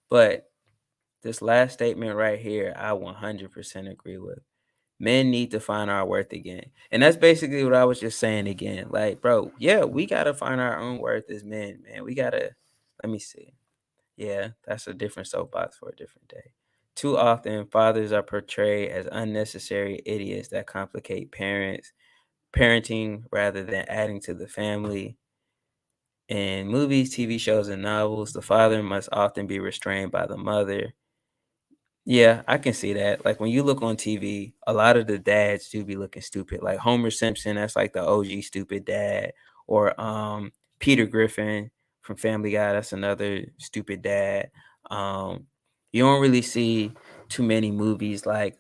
But this last statement right here, I 100% agree with. Men need to find our worth again. And that's basically what I was just saying again. Like, bro, yeah, we got to find our own worth as men, man. We got to, let me see. Yeah, that's a different soapbox for a different day. Too often, fathers are portrayed as unnecessary idiots that complicate parenting rather than adding to the family. In movies, TV shows, and novels, the father must often be restrained by the mother. Yeah, I can see that. Like, when you look on TV, a lot of the dads do be looking stupid. Like Homer Simpson, that's like the OG stupid dad. Or Peter Griffin from Family Guy, that's another stupid dad. Um you don't really see too many movies like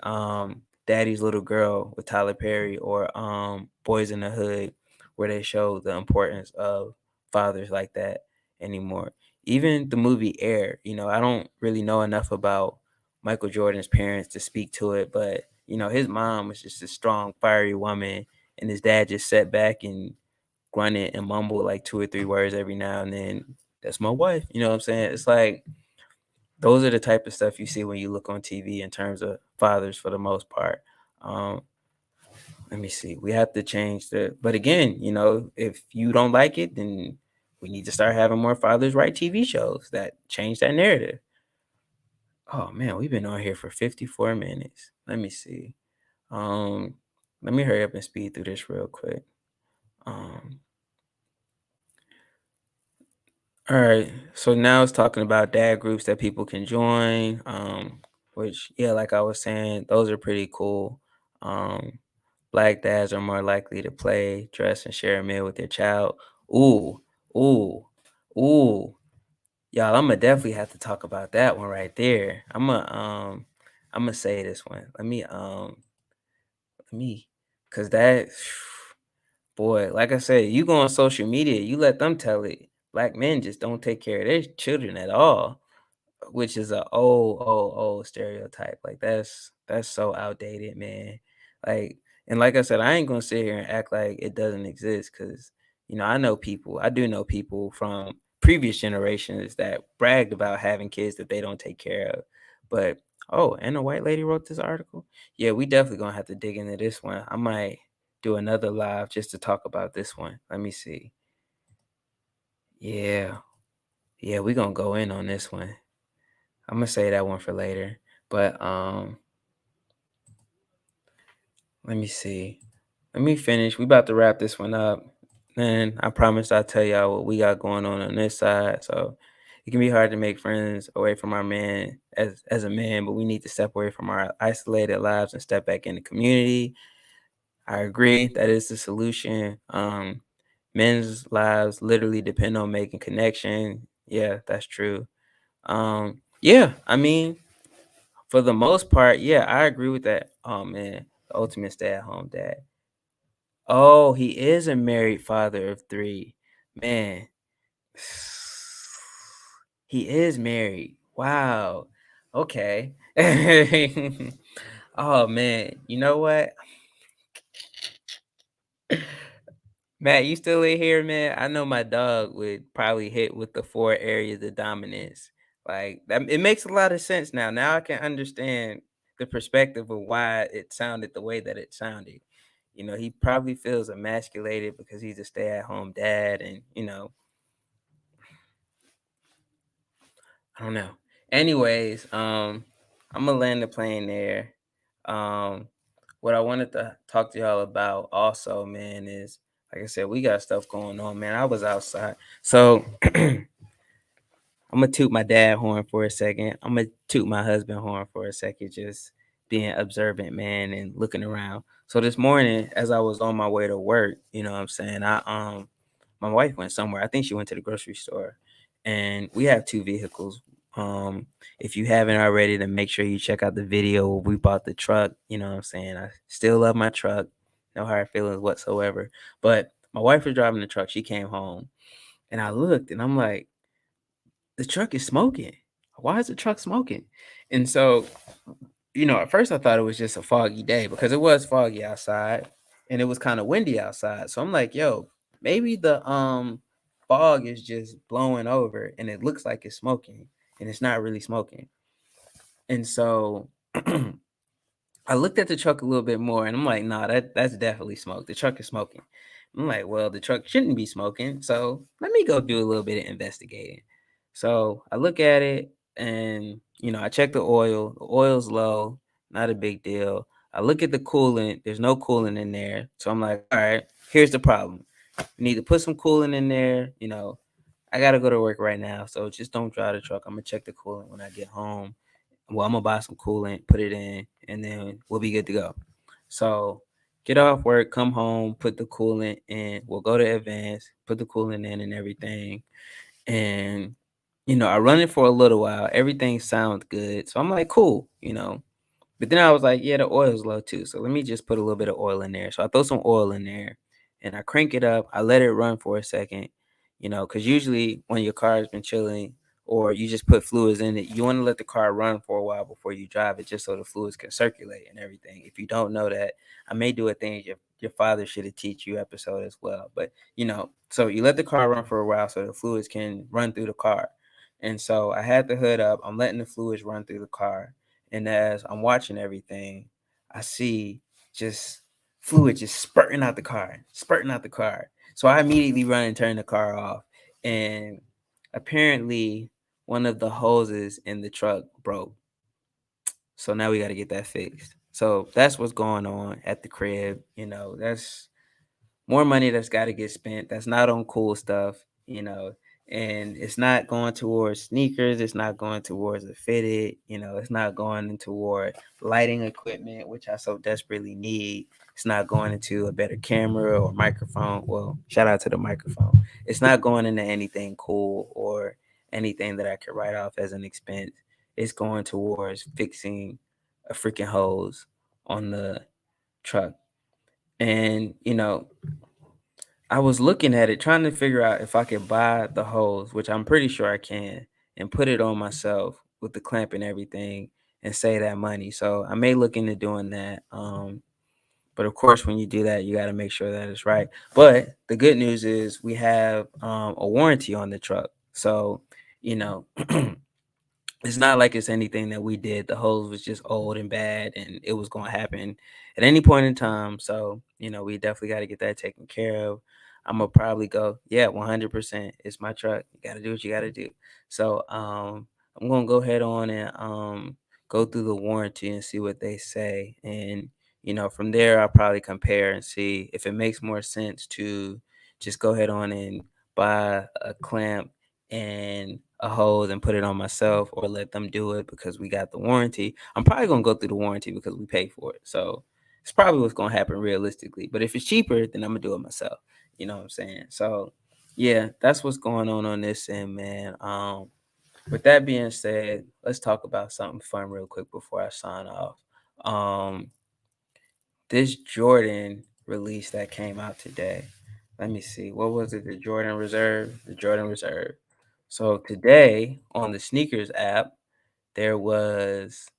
Daddy's Little Girl with Tyler Perry, or Boys in the Hood, where they show the importance of fathers like that anymore. Even the movie Air, I don't really know enough about Michael Jordan's parents to speak to it, but his mom was just a strong, fiery woman, and his dad just sat back and grunted and mumbled like two or three words every now and then. That's my wife. You know what I'm saying? It's like, those are the type of stuff you see when you look on TV in terms of fathers for the most part. Um, Let me see. We have to change but again, if you don't like it, then we need to start having more fathers write TV shows that change that narrative. Oh man, we've been on here for 54 minutes. Let me see. Um, Let me hurry up and speed through this real quick. Um, all right. So now it's talking about dad groups that people can join. Which, yeah, like I was saying, those are pretty cool. Um, Black dads are more likely to play, dress, and share a meal with their child. Ooh, ooh, ooh. Y'all, I'm gonna definitely have to talk about that one right there. I'm gonna say this one. Let me, cause that, boy, like I said, you go on social media, you let them tell it. Black men just don't take care of their children at all, which is a old stereotype. Like that's so outdated, man. Like, and like I said, I ain't gonna sit here and act like it doesn't exist, because I do know people from previous generations that bragged about having kids that they don't take care of. But oh, and a white lady wrote this article. Yeah, we definitely gonna have to dig into this one. I might do another live just to talk about this one. Let me see. Yeah, yeah, we gonna go in on this one. I'm gonna say that one for later. But let me see. Let me finish. We about to wrap this one up. And I promise I'll tell y'all what we got going on this side. So it can be hard to make friends away from our man as a man, but we need to step away from our isolated lives and step back in the community. I agree that is the solution. Men's lives literally depend on making connection. Yeah, that's true. Yeah, I mean, for the most part, yeah, I agree with that. Oh man, the ultimate stay-at-home dad. Oh, he is a married father of three. Man, he is married. Wow. Okay. Oh man, you know what? Matt, you still in here, man? I know my dog would probably hit with the four areas of dominance. Like that, it makes a lot of sense now. Now I can understand the perspective of why it sounded the way that it sounded. He probably feels emasculated because he's a stay-at-home dad, and I don't know. Anyways, I'm gonna land the plane there. Um, what I wanted to talk to y'all about also, man, is like I said, we got stuff going on, man. I was outside, so I'm gonna toot my dad horn for a second. I'm gonna toot my husband horn for a second, just being observant, man, and looking around. So this morning, as I was on my way to work, you know what I'm saying, my wife went somewhere. I think she went to the grocery store, and we have two vehicles. If you haven't already, then make sure you check out the video where we bought the truck. You know what I'm saying? I still love my truck, no hard feelings whatsoever. But my wife was driving the truck. She came home, and I looked, and I'm like, the truck is smoking. Why is the truck smoking? And so, at first I thought it was just a foggy day, because it was foggy outside and it was kind of windy outside. So I'm like, yo, maybe the fog is just blowing over and it looks like it's smoking and it's not really smoking. And so I looked at the truck a little bit more and I'm like, nah, that's definitely smoke. The truck is smoking. I'm like, well, the truck shouldn't be smoking. So let me go do a little bit of investigating. So I look at it and, I check the oil. The oil's low, not a big deal. I look at the coolant. There's no coolant in there. So I'm like, all right, here's the problem. We need to put some coolant in there. I got to go to work right now. So just don't drive the truck. I'm going to check the coolant when I get home. Well, I'm gonna buy some coolant, put it in, and then we'll be good to go. So get off work, come home, put the coolant in. We'll go to Advance, put the coolant in and everything. And I run it for a little while. Everything sounds good. So I'm like, cool. But then I was like, yeah, the oil's low too. So let me just put a little bit of oil in there. So I throw some oil in there and I crank it up. I let it run for a second, because usually when your car has been chilling or you just put fluids in it, you want to let the car run for a while before you drive it, just so the fluids can circulate and everything. If you don't know that, I may do a thing your father should have teach you episode as well. But, so you let the car run for a while so the fluids can run through the car. And so I had the hood up. I'm letting the fluids run through the car. And as I'm watching everything, I see just fluid just spurting out the car, spurting out the car. So I immediately run and turn the car off. And apparently, one of the hoses in the truck broke. So now we got to get that fixed. So that's what's going on at the crib. That's more money that's got to get spent. That's not on cool stuff. And it's not going towards sneakers. It's not going towards a fitted. It's not going toward lighting equipment, which I so desperately need. It's not going into a better camera or microphone. Well, shout out to the microphone. It's not going into anything cool or anything that I could write off as an expense. It's going towards fixing a freaking hose on the truck. And, I was looking at it, trying to figure out if I could buy the hose, which I'm pretty sure I can, and put it on myself with the clamp and everything and save that money. So I may look into doing that. But of course, when you do that, you got to make sure that it's right. But the good news is we have a warranty on the truck. So, you know, it's not like it's anything that we did. The hose was just old and bad, and it was going to happen at any point in time. So, we definitely got to get that taken care of. I'm gonna probably go, yeah, 100%. It's my truck. You got to do what you got to do. So, I'm gonna go ahead on and go through the warranty and see what they say, and from there, I'll probably compare and see if it makes more sense to just go ahead on and buy a clamp and a hose and put it on myself, or let them do it because we got the warranty. I'm probably gonna go through the warranty because we pay for it. So it's probably what's gonna happen realistically. But if it's cheaper, then I'm gonna do it myself. You know what I'm saying? So yeah, that's what's going on this end, man. With that being said, let's talk about something fun real quick before I sign off. Um, this Jordan release that came out today. Let me see. What was it? The Jordan Reserve? The Jordan Reserve. So today on the sneakers app, there was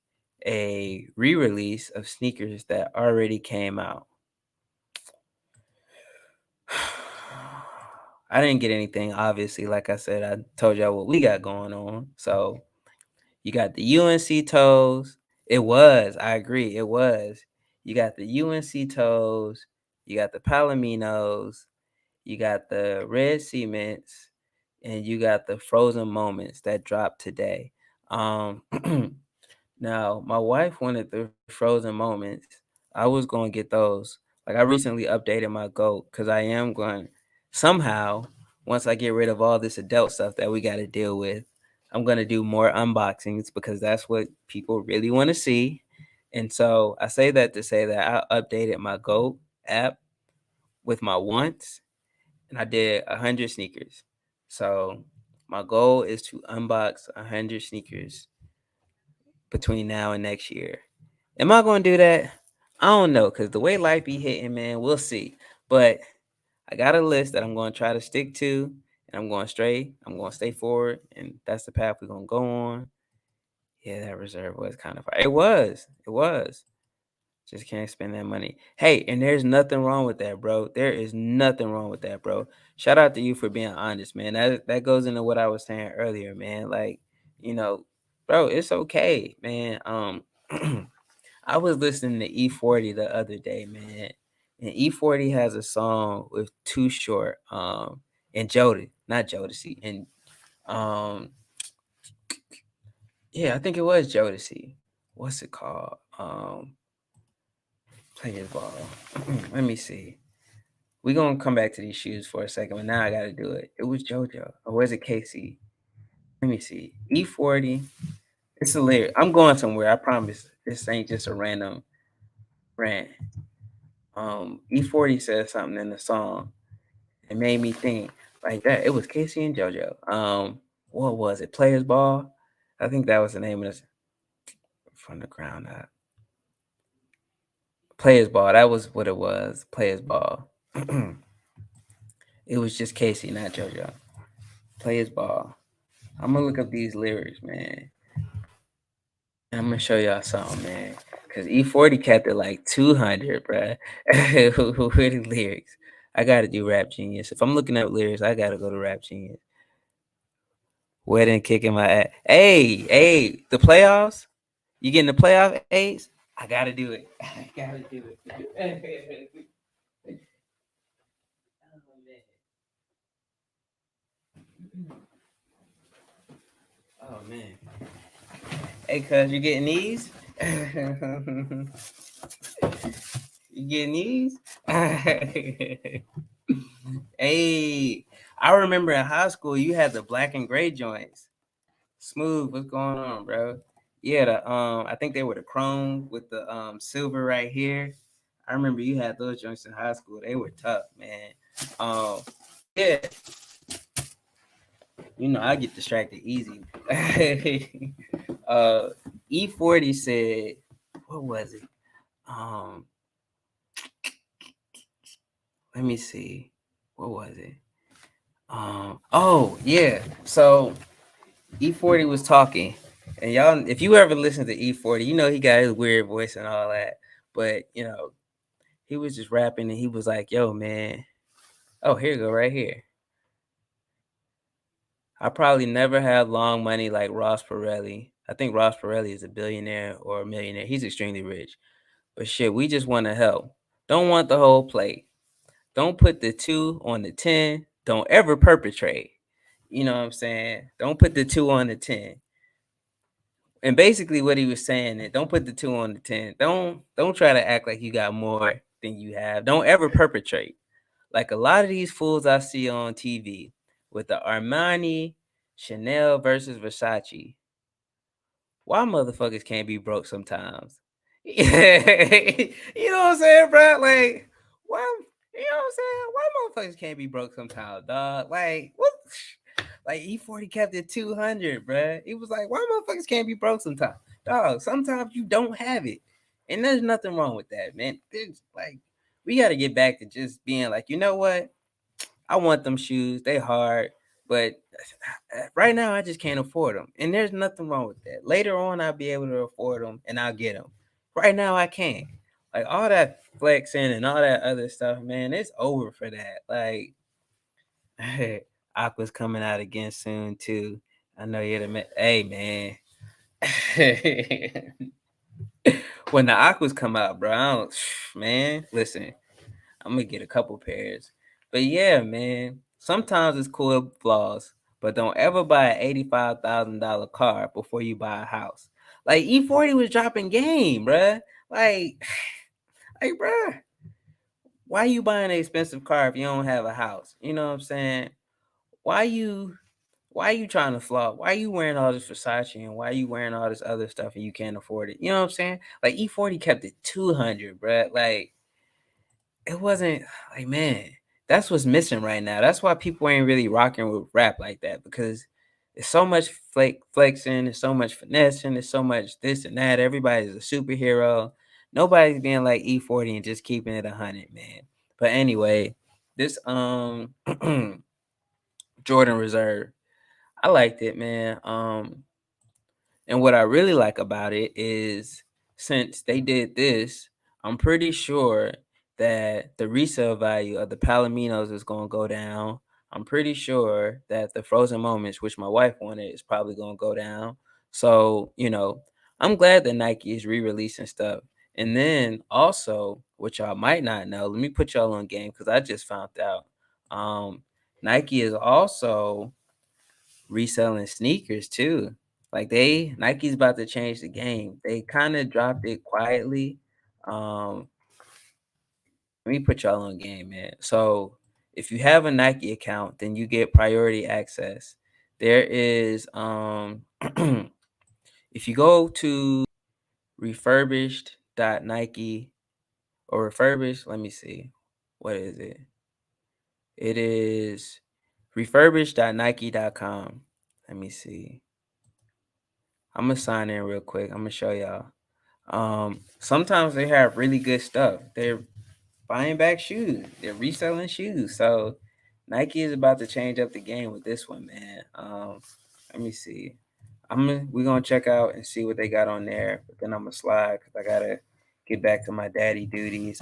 a re-release of sneakers that already came out. I didn't get anything, obviously. Like I said, I told y'all what we got going on. So you got the UNC toes. It was, I agree, it was. You got the UNC toes, you got the Palominos, you got the red cements, and you got the frozen moments that dropped today. Um Now, my wife wanted the frozen moments. I was going to get those. Like, I recently updated my goat because I am going somehow, once I get rid of all this adult stuff that we got to deal with, I'm going to do more unboxings because that's what people really want to see. And so I say that to say that I updated my goat app with my wants, and I did 100 sneakers. So my goal is to unbox 100 sneakers between now and next year. Am I going to do that? I don't know, because the way life be hitting, man, we'll see. But I got a list that I'm going to try to stick to, and I'm going straight. I'm going to stay forward, and that's the path we're going to go on. Yeah, that reserve was kind of fire. It was. It was. Just can't spend that money. Hey, and there's nothing wrong with that, bro. There is nothing wrong with that, bro. Shout out to you for being honest, man. That goes into what I was saying earlier, man. Like, you know, bro, it's okay, man. I was listening to E40 the other day, man. And E40 has a song with Too Short, and Jody, not Jodeci. And yeah, I think it was Jodeci. What's it called? Play his ball. Let me see. We're gonna come back to these shoes for a second, but now I gotta do it. It was JoJo. Or was it Casey? Let me see. E40. It's a lyric. I'm going somewhere. I promise. This ain't just a random rant. E40 said something in the song. It made me think like that. It was Casey and JoJo. What was it? Players Ball. I think that was the name of this from the ground up. Players Ball. That was what it was. Players Ball. It was just Casey, not JoJo. Players Ball. I'm gonna look up these lyrics, man. I'm gonna show y'all something, man. Cause E40 kept it like 200, bruh. With the lyrics. I gotta do Rap Genius. If I'm looking up lyrics, I gotta go to Rap Genius. Wedding kicking my ass. Hey, the playoffs? You getting the playoff aids? I gotta do it. I gotta do it. Oh man. Hey, cuz you getting these? You getting these? Hey, I remember in high school you had the black and gray joints. Smooth, what's going on, bro? Yeah, I think they were the chrome with the silver right here. I remember you had those joints in high school. They were tough, man. Yeah, I get distracted easy. E40 said, what was it? Um, let me see. What was it? Oh yeah. So E40 was talking, and y'all, if you ever listen to E40, you know he got his weird voice and all that. But he was just rapping, and he was like, "Yo, man, oh here you go, right here. I probably never had long money like Ross Perelli. I think Ross Perelli is a billionaire or a millionaire. He's extremely rich. But shit, we just want to help. Don't want the whole plate. Don't put the 2 on the 10. Don't ever perpetrate. You know what I'm saying? Don't put the 2 on the 10. And basically what he was saying is don't put the 2 on the 10. Don't try to act like you got more than you have. Don't ever perpetrate. Like a lot of these fools I see on TV with the Armani, Chanel versus Versace. Why motherfuckers can't be broke sometimes? You know what I'm saying, bro? Like, why? You know what I'm saying? Why motherfuckers can't be broke sometimes, dog? Like, what? Like E40 kept it 200, bro. It was like, why motherfuckers can't be broke sometimes, dog? Sometimes you don't have it, and there's nothing wrong with that, man. There's like, we got to get back to just being like, you know what? I want them shoes. They hard, but right now I just can't afford them, and there's nothing wrong with that. Later on, I'll be able to afford them, and I'll get them. Right now, I can't. Like all that flexing and all that other stuff, man. It's over for that. Like, Aqua's coming out again soon too. I know you're the man. Hey, man. When the Aquas come out, bro, I don't, man. Listen, I'm gonna get a couple pairs. But yeah, man. Sometimes it's cool flaws, but don't ever buy an $85,000 car before you buy a house. Like E40 was dropping game, bruh. Like, bruh, why you buying an expensive car if you don't have a house? You know what I'm saying? Why you why you trying to flaunt? Why you wearing all this Versace and why you wearing all this other stuff and you can't afford it? You know what I'm saying? Like E40 kept it 200, bruh. Like it wasn't like, man, that's what's missing right now. That's why people ain't really rocking with rap like that because it's so much flexing, there's so much finessing, there's so much this and that. Everybody's a superhero. Nobody's being like E40 and just keeping it 100, man. But anyway, this Jordan Reserve, I liked it, man. And what I really like about it is since they did this, I'm pretty sure that the resale value of the Palominos is going to go down. I'm pretty sure that the Frozen Moments, which my wife wanted, is probably going to go down. So, I'm glad that Nike is re releasing stuff. And then also, which y'all might not know, let me put y'all on game because I just found out. Nike is also reselling sneakers too. Like Nike's about to change the game. They kind of dropped it quietly. Um, Let me put y'all on game, man. So if you have a Nike account, then you get priority access. There is if you go to refurbished.nike or refurbished, let me see. What is it? It is refurbished.nike.com. Let me see. I'm gonna sign in real quick. I'm gonna show y'all. Sometimes they have really good stuff. They're buying back shoes. They're reselling shoes. So Nike is about to change up the game with this one, man. Let me see. We're gonna check out and see what they got on there. But then I'm gonna slide because I gotta get back to my daddy duties.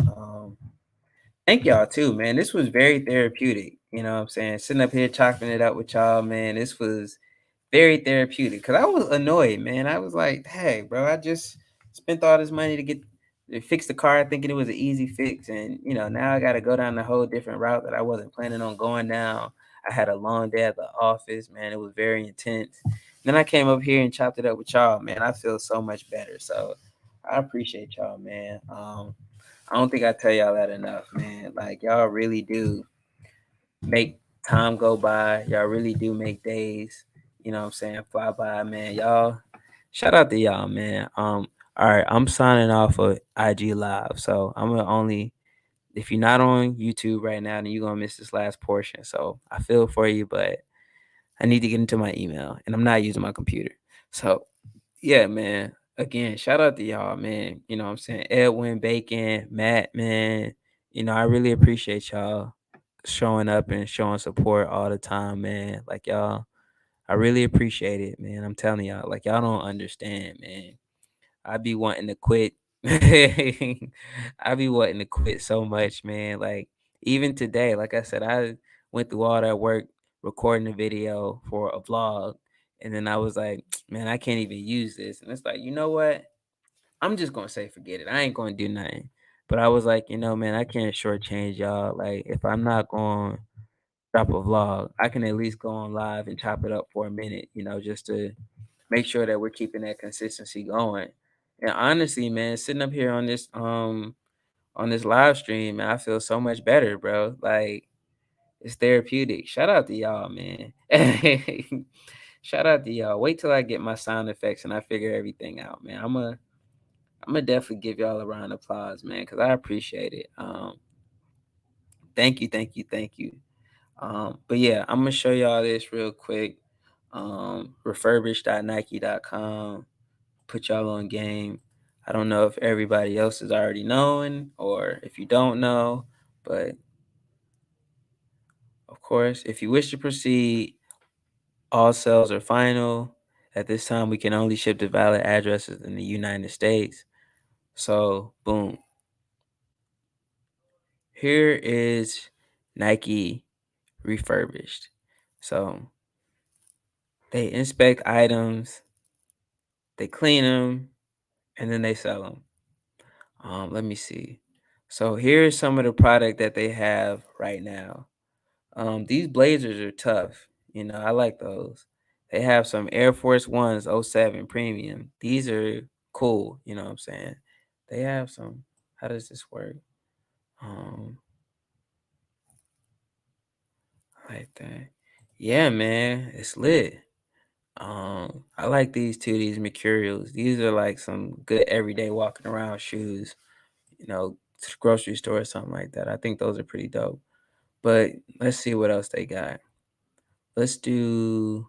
Thank y'all too, man. This was very therapeutic. You know what I'm saying? Sitting up here chopping it up with y'all, man. This was very therapeutic because I was annoyed, man. I was like, hey, bro, I just spent all this money to fix the car thinking it was an easy fix. And, now I got to go down a whole different route that I wasn't planning on going down. I had a long day at the office, man. It was very intense. Then I came up here and chopped it up with y'all, man. I feel so much better. So I appreciate y'all, man. I don't think I tell y'all that enough, man. Like, y'all really do make time go by. Y'all really do make days, what I'm saying, fly by, man. Y'all, shout out to y'all, man. All right, I'm signing off of IG Live. So I'm gonna only if you're not on YouTube right now, then you're gonna miss this last portion. So I feel for you, but I need to get into my email and I'm not using my computer. So yeah, man. again, shout out to y'all, man. You know what I'm saying? Edwin, Bacon, Matt, man. You know, I really appreciate y'all showing up and showing support all the time, man. Like y'all, I really appreciate it, man. I'm telling y'all, like y'all don't understand, man. I be wanting to quit. I be wanting to quit so much, man. Like even today, like I said, I went through all that work recording a video for a vlog, and then I was like, man, I can't even use this. And it's like, you know what? I'm just gonna say forget it. I ain't gonna do nothing. But I was like, you know, man, I can't shortchange y'all. Like if I'm not going to drop a vlog, I can at least go on live and chop it up for a minute, you know, just to make sure that we're keeping that consistency going. And honestly, man, sitting up here on this live stream, man, I feel so much better, bro. Like it's therapeutic. Shout out to y'all, man. Shout out to y'all. Wait till I get my sound effects and I figure everything out, man. I'm gonna definitely give y'all a round of applause, man, because I appreciate it. Thank you, thank you, thank you. But yeah, I'm gonna show y'all this real quick. Refurbished.nike.com. Put y'all on game. I don't know if everybody else is already knowing or if you don't know, but of course, if you wish to proceed, all sales are final. At this time, we can only ship to valid addresses in the United States. So, boom. Here is Nike refurbished. So, they inspect items, they clean them, and then they sell them. Let me see. So here's some of the product that they have right now. These blazers are tough. You know, I like those. They have some Air Force Ones '07 premium. These are cool. You know what I'm saying? They have some. How does this work? Um, I like that. Yeah, man, it's lit. I like these too. These Mercurials. These are like some good everyday walking around shoes. You know, to the grocery store or something like that. I think those are pretty dope. But let's see what else they got. Let's do,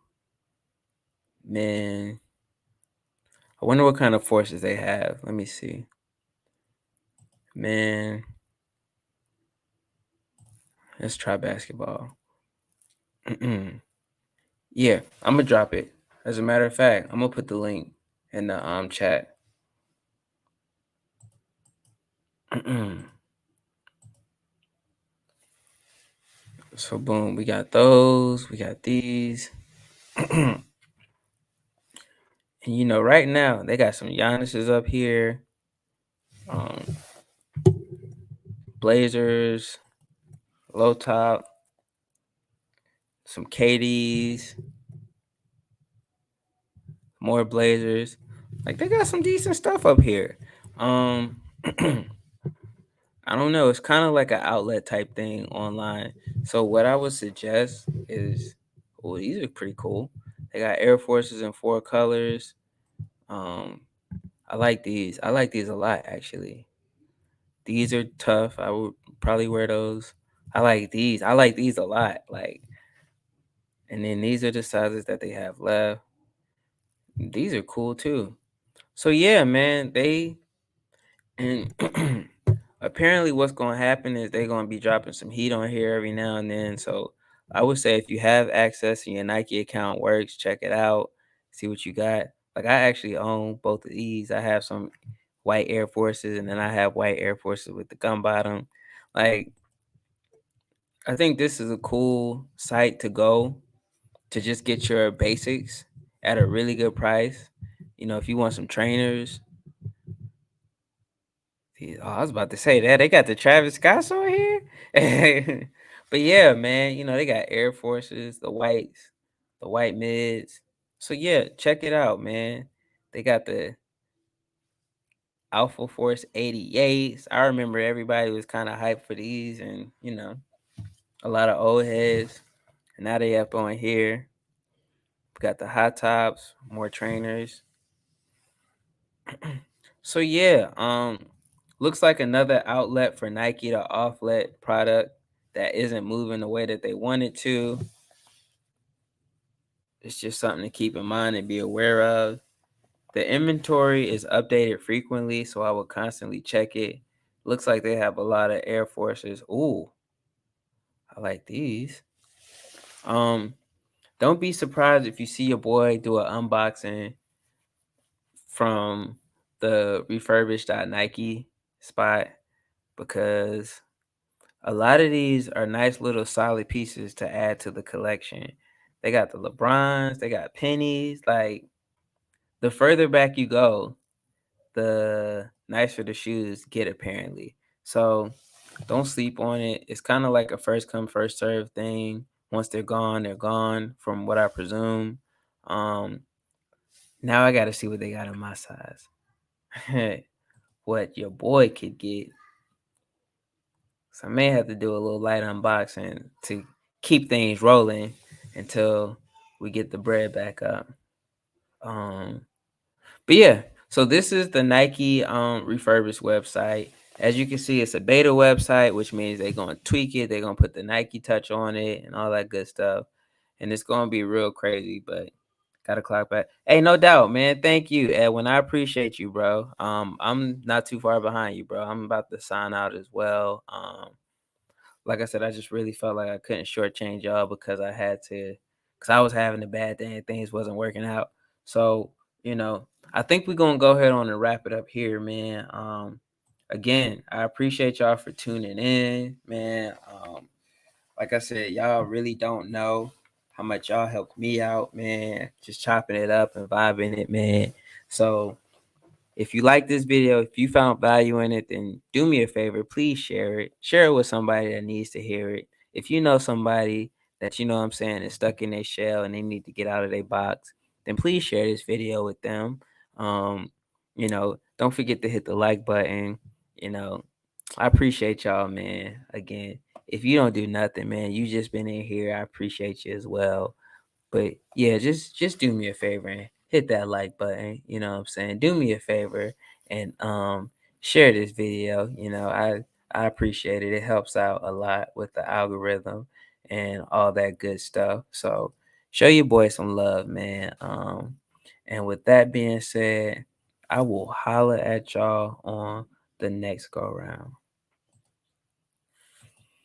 man. I wonder what kind of forces they have. Let me see. Man, let's try basketball. Yeah, I'm gonna drop it. As a matter of fact, I'm gonna put the link in the chat. So boom, we got those, we got these. And you know, right now they got some Giannis's up here. Um, Blazers, low top, some KDs, more Blazers. Like they got some decent stuff up here. Um I don't know. It's kind of like an outlet type thing online. So what I would suggest is, oh, these are pretty cool. They got Air Forces in 4 colors. Um, I like these. I like these a lot actually. These are tough. I would probably wear those. I like these. I like these a lot. Like, and then these are the sizes that they have left. These are cool too. So yeah, man, they and apparently what's going to happen is they're going to be dropping some heat on here every now and then. So I would say if you have access and your Nike account works, check it out, see what you got. Like I actually own both of these. I have some white Air Forces and then I have white Air Forces with the gum bottom. Like I think this is a cool site to go to just get your basics at a really good price. You know, if you want some trainers, oh, I was about to say that they got the Travis Scotts on here. But yeah, man, you know, they got Air Forces, the whites, the white mids. So yeah, check it out, man. They got the Alpha Force 88s. I remember everybody was kind of hyped for these and, you know, a lot of old heads. And now they up on here. We got the hot tops, more trainers. So yeah, looks like another outlet for Nike to offlet product that isn't moving the way that they want it to. It's just something to keep in mind and be aware of. The inventory is updated frequently, so I will constantly check it. Looks like they have a lot of Air Forces. Ooh, I like these. Um, don't be surprised if you see your boy do an unboxing from the refurbished.nike spot, because a lot of these are nice little solid pieces to add to the collection. They got the LeBrons, they got pennies. Like, the further back you go, the nicer the shoes get apparently. So don't sleep on it. It's kind of like a first come first serve thing. Once they're gone from what I presume. Um Now I got to see what they got in my size. What your boy could get. So I may have to do a little light unboxing to keep things rolling until we get the bread back up. Um But yeah, so this is the Nike refurbished website. As you can see, it's a beta website, which means they're gonna tweak it, they're gonna put the Nike touch on it and all that good stuff. And it's gonna be real crazy, but gotta clock back. Hey, no doubt, man. Thank you, Edwin. I appreciate you, bro. I'm not too far behind you, bro. I'm about to sign out as well. Like I said, I just really felt like I couldn't shortchange y'all because because I was having a bad day and things wasn't working out. So, I think we're gonna go ahead on and wrap it up here, man. Again, I appreciate y'all for tuning in, man. Like I said, y'all really don't know how much y'all helped me out, man. Just chopping it up and vibing it, man. So if you like this video, if you found value in it, then do me a favor, please share it. Share it with somebody that needs to hear it. If you know somebody that, what I'm saying, is stuck in their shell and they need to get out of their box, then please share this video with them. Don't forget to hit the like button. You know, I appreciate y'all, man. Again, if you don't do nothing, man, you just been in here. I appreciate you as well. But yeah, just do me a favor and hit that like button. You know what I'm saying? Do me a favor and share this video. I appreciate it. It helps out a lot with the algorithm and all that good stuff. So show your boy some love, man. And with that being said, I will holler at y'all on the next go round.